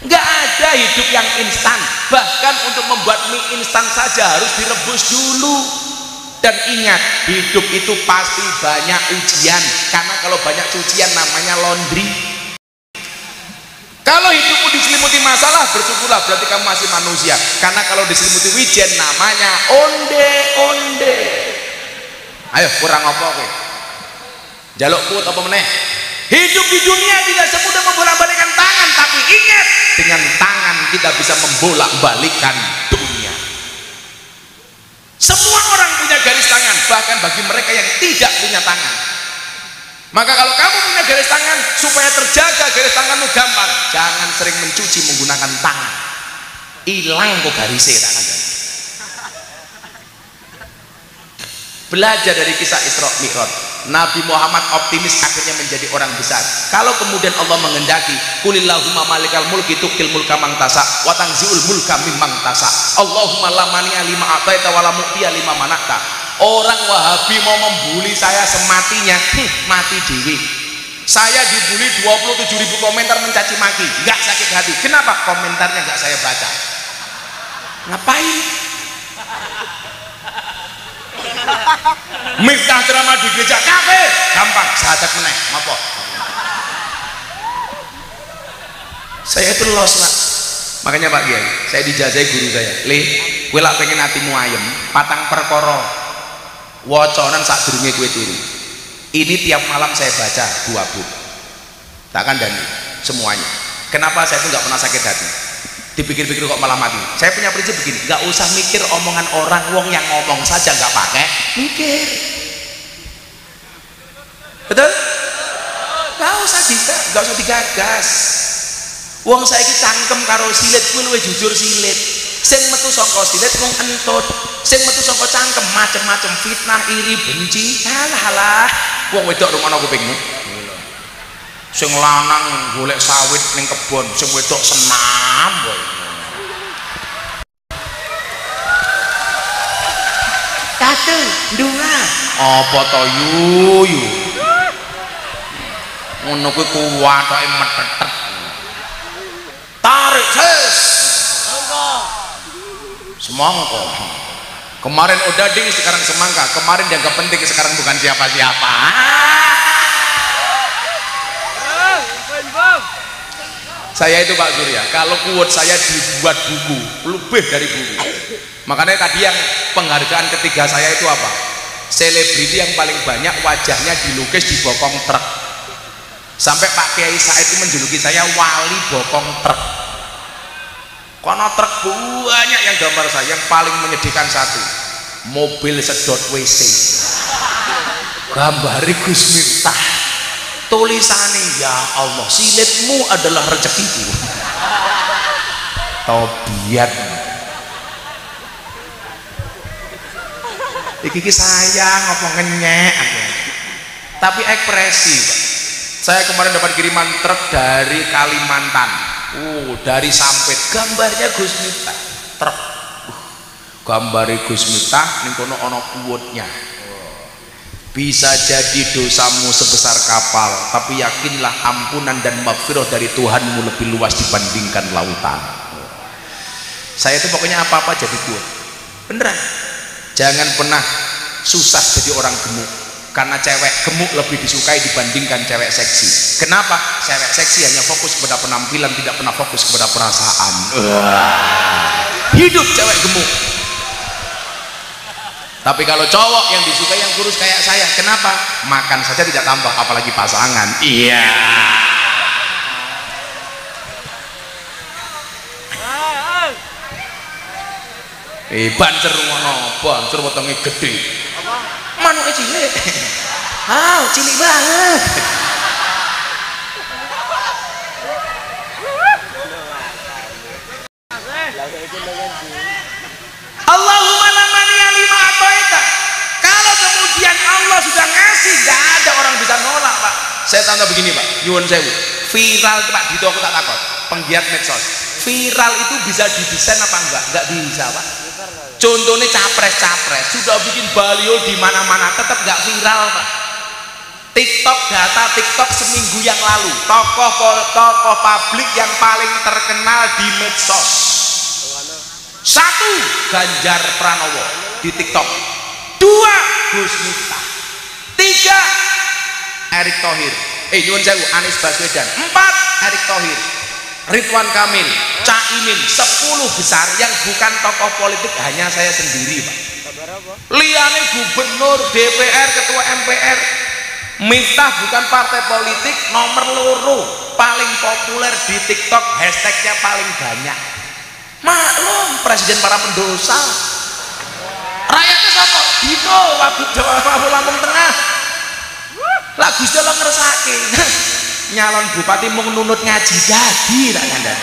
S2: nggak ada hidup yang instan. Bahkan untuk membuat mie instan saja harus direbus dulu. Dan ingat, hidup itu pasti banyak ujian, karena kalau banyak ujian namanya laundry. Kalau hidupmu diselimuti masalah, bersyukurlah, berarti kamu masih manusia. Karena kalau diselimuti wijen namanya onde-onde. Ayo, kurang apa kowe? Jaluk kuat apa meneh? Hidup di dunia tidak semudah membolak-balikkan tangan, tapi ingat, dengan tangan kita bisa membolak-balikkan dunia. Semua orang punya garis tangan, bahkan bagi mereka yang tidak punya tangan. Maka kalau kamu punya garis tangan, supaya terjaga garis tanganmu gampang, jangan sering mencuci menggunakan tangan. Hilang kok garisnya tangan. Belajar dari kisah Isra Mi'raj. Nabi Muhammad optimis akhirnya menjadi orang besar. Kalau kemudian Allah menghendaki, kulillahumma malikal mulki tukil mulka mang tasa wa tanziul mulka mimman tasa, Allahumma la mani'a lima ataita wa la mu'tiya lima manakta. Orang Wahabi mau membuli saya sematinya, mati dewi. Saya dibully 27.000 komentar mencaci maki, nggak sakit hati. Kenapa? Komentarnya nggak saya baca. Ngapain? Miftah ceramah di gereja kafir, gampang, sahadat meneh, apa? Saya itu los Pak. Makanya Pak Kiai, saya dijajahi guru saya, Le, kowe lak pengen atimu ayem, patang perkara wacanan sadurunge kowe turu. Ini tiap malam saya baca 2 buku. Takkan dan semuanya. Kenapa saya itu nggak pernah sakit hati? Dipikir-pikir kok malah mati. Saya punya prinsip begini, nggak usah mikir omongan orang, wong yang ngomong saja nggak pakai mikir. Betul? Nggak usah digagas. Wong saiki cangkem karo silit, kuwi luwih jujur silit. Sing metu saka silit wong entut, sing metu saka cangkem macem-macem fitnah, iri, benci. Halah. Wong wedok rumono kupingmu. Sing lanang golek sawit ning kebon, sing wedok senam wae. Katu ndunga apa to yuyu ngono kuwi kuwatoke metetet tarik ses semangka kemarin odading sekarang semangka, kemarin dianggap penting sekarang bukan siapa-siapa. Saya itu Pak Surya, kalau quote saya dibuat buku, lebih dari buku. Makanya tadi yang penghargaan ketiga saya itu apa? Selebriti yang paling banyak wajahnya dilukis di bokong truk. Sampai Pak Kiai Said itu menjuluki saya wali bokong truk. Karena truk banyak yang gambar saya, yang paling menyedihkan satu, mobil sedot WC. Gambari Gus Miftah. Tulisannya, ya Allah, silitmu adalah rezekiku. Tobiat. Iki sayang apa ngenyek. Tapi ekspresi, Pak. Saya kemarin dapat kiriman truk dari Kalimantan. Dari Sampit. Gambarnya Gus Miftah. Truk. Gambari Gus Miftah ning kono ana quote-nya. Bisa jadi dosamu sebesar kapal, tapi yakinlah ampunan dan maghfirah dari Tuhanmu lebih luas dibandingkan lautan. Saya itu pokoknya apa-apa jadi kuat. Beneran. Jangan pernah susah jadi orang gemuk. karena cewek gemuk lebih disukai dibandingkan cewek seksi. Kenapa? Cewek seksi hanya fokus kepada penampilan, tidak pernah fokus kepada perasaan. Hidup cewek gemuk. Tapi kalau cowok yang disukai yang kurus kayak saya, kenapa? Makan saja tidak tambah, apalagi pasangan. Iya. Bancer ngono, bancer wetenge gede. Manuke cilik. Cilik banget. Allahumma lamani lima atoita. Kalau kemudian Allah sudah ngasih, nggak ada orang bisa nolak, Pak. Saya tanya begini, Pak, nyuwun sewu. Viral itu, Pak Dito, aku tak takut. Penggiat medsos. Viral itu bisa didesain apa enggak? Enggak bisa, Pak. Contohnya capres sudah bikin baliho di mana-mana, tetap nggak viral, Pak. TikTok, data TikTok seminggu yang lalu, tokoh publik yang paling terkenal di medsos. 1. Ganjar Pranowo di TikTok. 2. Gus Miftah. 3. Erick Thohir. Nyuwun sewu, Anies Baswedan. 4. Erick Thohir. Ridwan Kamil, Caimin. 10 besar yang bukan tokoh politik hanya saya sendiri, Pak. Liane gubernur, DPR, ketua MPR. Miftah bukan partai politik, nomor loro paling populer di TikTok, hashtagnya paling banyak. Maklum, presiden para pendosa. Rakyatnya siapa? Dito, Wagub Jawa Lampung Tengah. Lagu sudah lo ngeresake. Nyalon bupati mau nunut ngaji jadi tak kandang.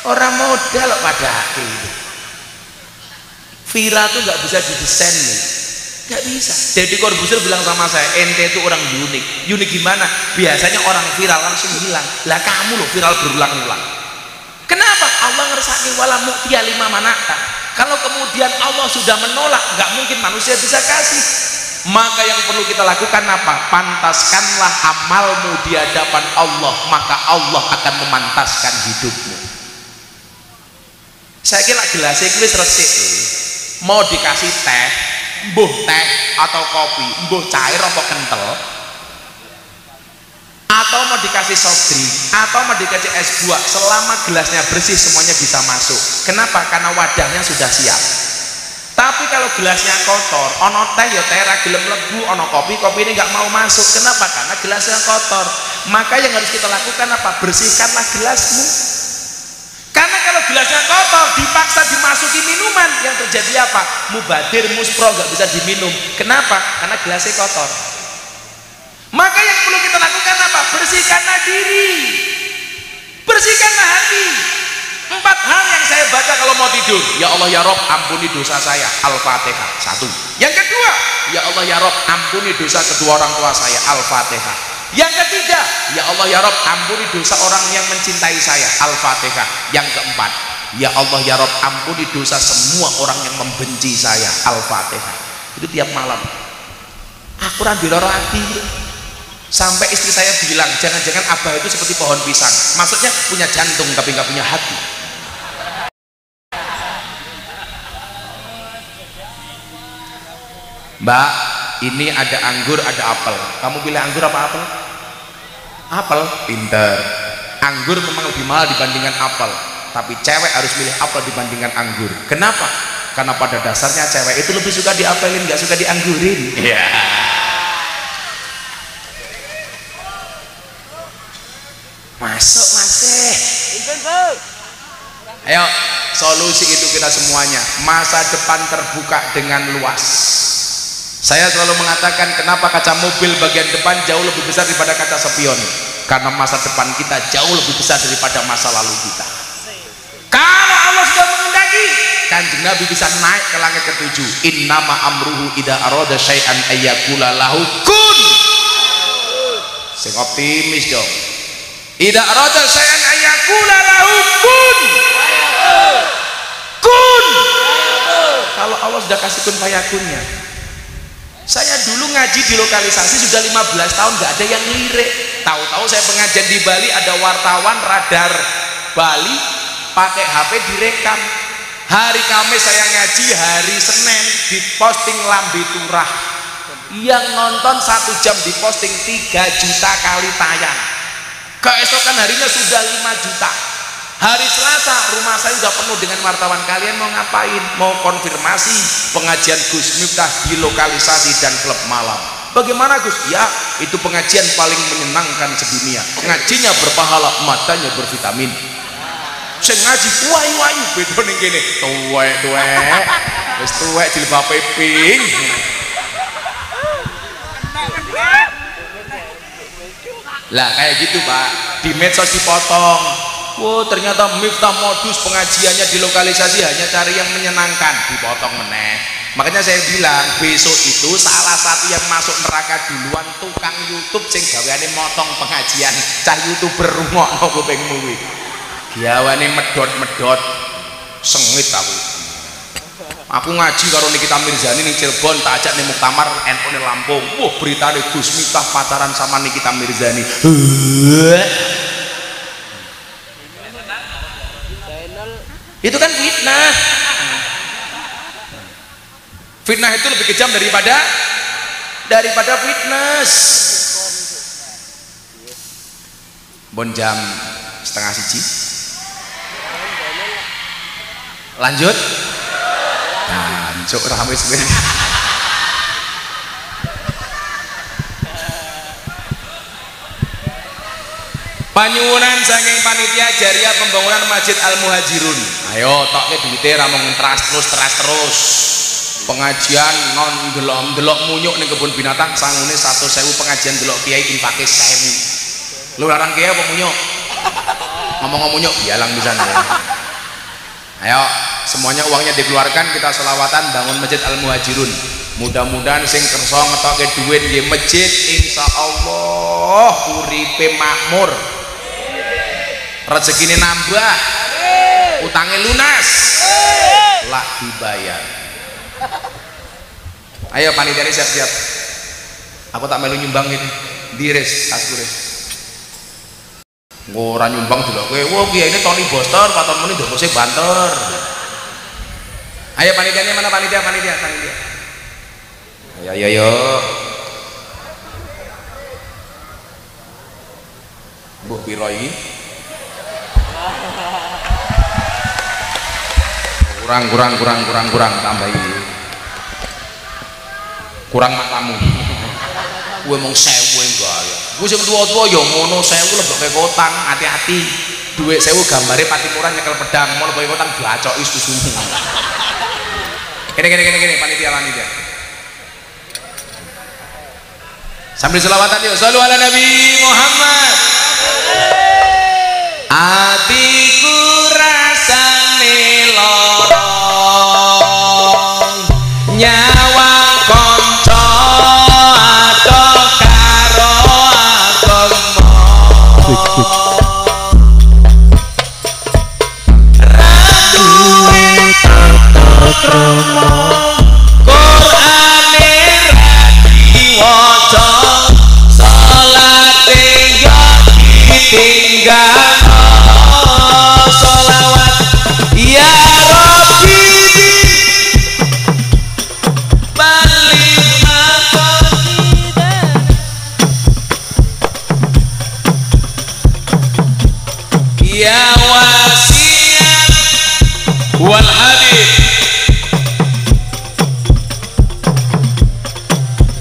S2: Orang modal pada akhirnya. Viral tuh nggak bisa didesain nih, nggak bisa. Deddy Corbuzier bilang sama saya, ente itu orang unik gimana? Biasanya orang viral langsung hilang, lah kamu loh viral berulang-ulang. Kenapa? Allah ngersaki wala mu'tiya lima manata. Kalau kemudian Allah sudah menolak, nggak mungkin manusia bisa kasih. Maka yang perlu kita lakukan apa? Pantaskanlah amalmu di hadapan Allah, maka Allah akan memantaskan hidupmu. Saya kira gelasnya itu resik. Mau dikasih teh, mbuh teh atau kopi, mbuh cair apa kental, atau mau dikasih soft drink, atau mau dikasih es buah, selama gelasnya bersih semuanya bisa masuk. Kenapa? Karena wadahnya sudah siap. Tapi kalau gelasnya kotor, ono teh ya teh ra gelem mlebu, ono kopi ini nggak mau masuk. Kenapa? Karena gelasnya kotor. Maka yang harus kita lakukan apa? Bersihkanlah gelasmu. Karena kalau gelasnya kotor dipaksa dimasuki minuman, yang terjadi apa? Mubadir, muspro nggak bisa diminum. Kenapa? Karena gelasnya kotor. Maka yang perlu kita lakukan apa? Bersihkanlah diri, bersihkanlah hati. 4 hal yang saya baca kalau mau tidur. Ya Allah ya Rob, ampuni dosa saya. Al-Fatihah. 1. Yang kedua, ya Allah ya Rob, ampuni dosa kedua orang tua saya. Al-Fatihah. Yang ketiga, ya Allah ya Rob, ampuni dosa orang yang mencintai saya. Al-Fatihah. Yang keempat, ya Allah ya Rob, ampuni dosa semua orang yang membenci saya. Al-Fatihah. Itu tiap malam. Aku rambi loro hati. Sampai istri saya bilang, jangan-jangan abah itu seperti pohon pisang. Maksudnya punya jantung tapi nggak punya hati. Mbak, ini ada anggur, ada apel. Kamu pilih anggur apa apel? Apel. Pinter. Anggur memang lebih mahal dibandingkan apel, tapi cewek harus milih apel dibandingkan anggur. Kenapa? Karena pada dasarnya cewek itu lebih suka diapelin, nggak suka dianggurin. Iya. Masuk masih. Ayo, solusi itu kita semuanya. Masa depan terbuka dengan luas. Saya selalu mengatakan, kenapa kaca mobil bagian depan jauh lebih besar daripada kaca spion? Karena masa depan kita jauh lebih besar daripada masa lalu kita. Kalau Allah sudah menghendaki, Kanjeng Nabi bisa naik ke langit ke-7. Innama amruhu idza arada syai'an ayyakula lahu kun. Sing optimis dong. Idza arada syai'an ayyakula lahu kun. Kun. Kalau Allah sudah kasih kun fayakunnya. Saya dulu ngaji di lokalisasi sudah 15 tahun nggak ada yang lirik. Tahu-tahu saya pengajian di Bali, ada wartawan radar Bali pakai HP direkam. Hari Kamis saya ngaji, hari Senin diposting Lambe Turah. Yang nonton 1 jam diposting 3 juta kali tayang. Keesokan harinya sudah 5 juta. Hari Selasa rumah saya sudah penuh dengan wartawan. Kalian mau ngapain? Mau konfirmasi pengajian Gus Miftah di lokalisasi dan klub malam. Bagaimana Gus? Ya, itu pengajian paling menyenangkan sedunia. Ngajinya berpahala, matanya bervitamin. Saya ngaji wayu-wayu beda ning kene. Tuwek-tuwek. Wis tuwek jilbabe pink. Lah kayak gitu Pak, di medsos dipotong. Wow, ternyata Miftah modus pengajiannya di lokalisasi hanya cari yang menyenangkan, dipotong meneh. Makanya saya bilang besok itu salah satu yang masuk neraka duluan tukang YouTube sing gaweane motong pengajian. Cah YouTuber rungokno kupingmu kuwi. Gawane medot-medot sengit aku ngaji karo Nikita Mirzani ning Cirebon, tak ajak ning muktamar NU ning Lampung. Wah, beritane Gus Miftah pacaran sama Nikita Mirzani. Itu kan fitnah. Fitnah itu lebih kejam daripada fitness. Bon jam 12:30. Lanjut. Cuk rame sebenarnya. Panyuwunan saking panitia jariah pembangunan Masjid Al Muhajirun. Ayo tokke duwite ra mung terus. Pengajian non delok munyuk ning kebun binatang sangune 100.000 pengajian delok kiai infake 1.000. Lu larang kiai apa munyuk? Ngomong-ngomong munyuk bialang pisan ya. Ayo semuanya uangnya dikeluarkan, kita selawatan bangun Masjid Al Muhajirun. Mudah-mudahan sing kersa ngetoke duit nggih masjid insyaallah uripe makmur, rezekine nambah, utangnya lunas, lah dibayar. Ayo panitia siap-siap, aku tak melu nyumbang ini diris kaskuris. Ora nyumbang delok kowe, wah kiai ini Tony Boster, paton muni dokose banter. Ayo panitianya mana panitia. Ayo. Mbok piro iki? Kurang tambahi. Kurang matamu. Kowe mung 1.000 enggak ya. Gue sing tua-tua ya ngono 1.000 leboke kotang, hati-hati. Duit 1.000 gambare Patimuran nyekel pedang, mau leboke kotang bacoki susumu. Kene panitia. Sambil selawatan yuk, shollu ala Nabi Muhammad. Atiku rasane lorong, nyawa konco adoh karo agama. Raduwe tata krama, Qur'ane ra diwaca, salate yo ditinggal. Sholawat ya Rabbi balik maqasidana ya wasi'an wal hadid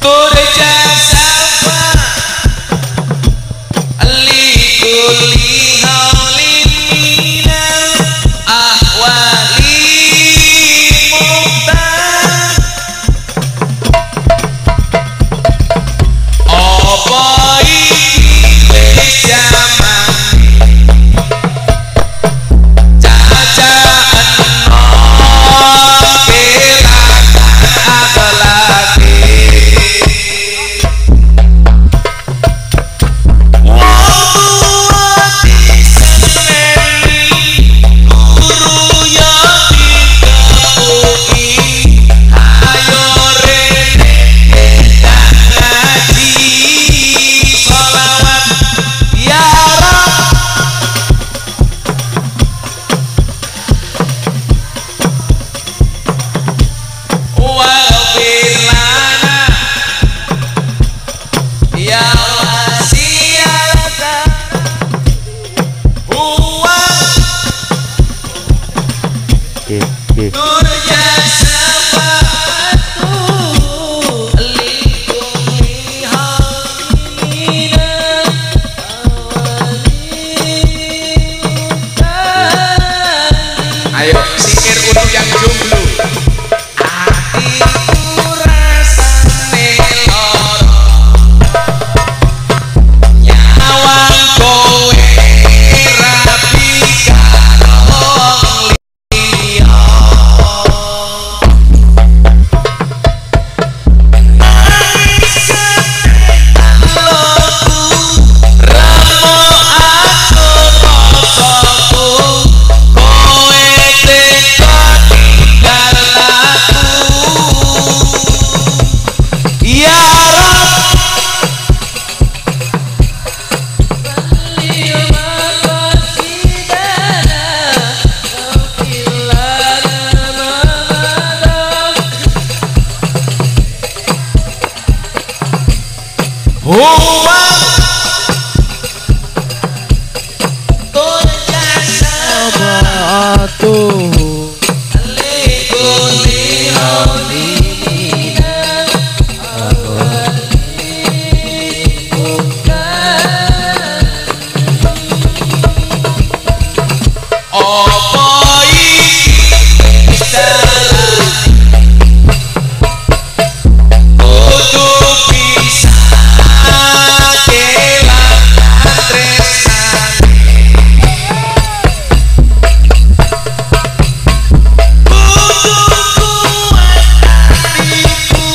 S2: turja safa li kulli haulin minal ahwali muqtad. Apa iki wis jaman cacaan akhlaki huwa
S3: sabatuhu
S2: likulli haulina apa iki dalan kudu bisa kelangan tresnane kudu kuat hatiku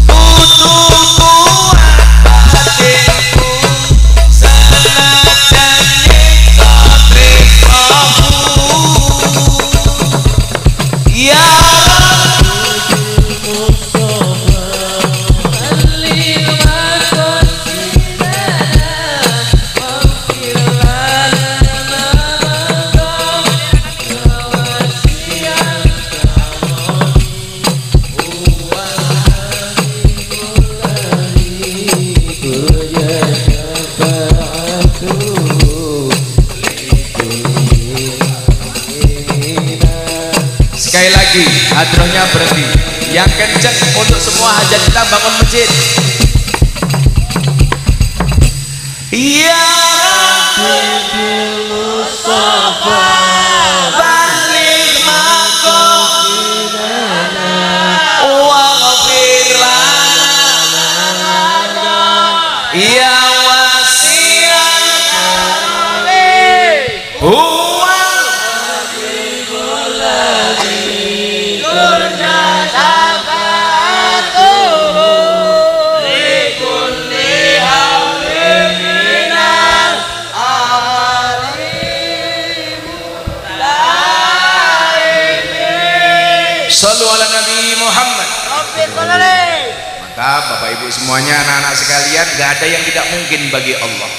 S2: kudu kuat batinku senajan nyiksa tresnamu ya sekali lagi hadrohnya berhenti yang kenceng untuk semua hajat kita bangun masjid ya Mustafa balik makomina waghfir lana ya wasi'al karami huwa Sallu ala Nabi Muhammad. Maka Bapak Ibu semuanya, anak-anak sekalian, gak ada yang tidak mungkin bagi Allah.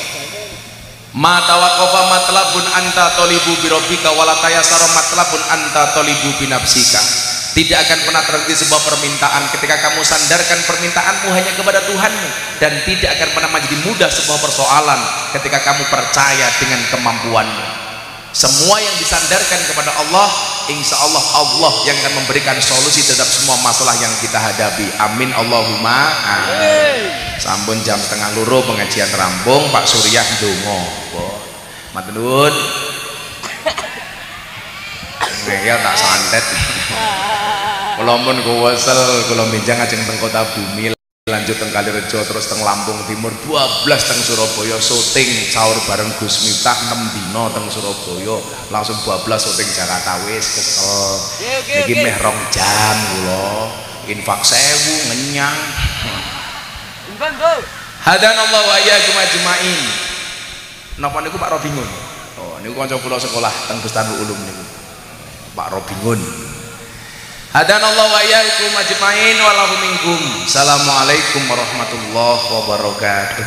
S2: Ma tawaqqafa matlabun anta tolibu birobika walatayasara matlabun anta tolibu binafsika. Tidak akan pernah terhenti sebuah permintaan ketika kamu sandarkan permintaanmu hanya kepada Tuhanmu, dan tidak akan pernah menjadi mudah sebuah persoalan ketika kamu percaya dengan kemampuanmu. Semua yang disandarkan kepada Allah, insya Allah Allah yang akan memberikan solusi terhadap semua masalah yang kita hadapi. Amin Allahumma amin. Sampun jam 1:30 pengajian rampung, Pak Surya ndonga. Matur nuwun. Ya tak santet. Kula pun kuwesel kula minjang ajeng teng Kota Bumi, lanjut teng Kalirejo, terus teng Lampung Timur, 12 teng Surabaya syuting sahur bareng Gus Miftah, 6 dino teng Surabaya, langsung 12 syuting Jakarta. Wis kesel iki meh 2 jam kula infak 1000 ngenyang. Hadanallahu wa iyyakum ajmain. Napa niku Pak Robingun? Oh niku kanca kula sekolah teng Bustanul Ulum niku Pak Robingun. Hadanallahu wa iyyakum ajmain wa lahu minkum. Assalamualaikum warahmatullahi wabarakatuh.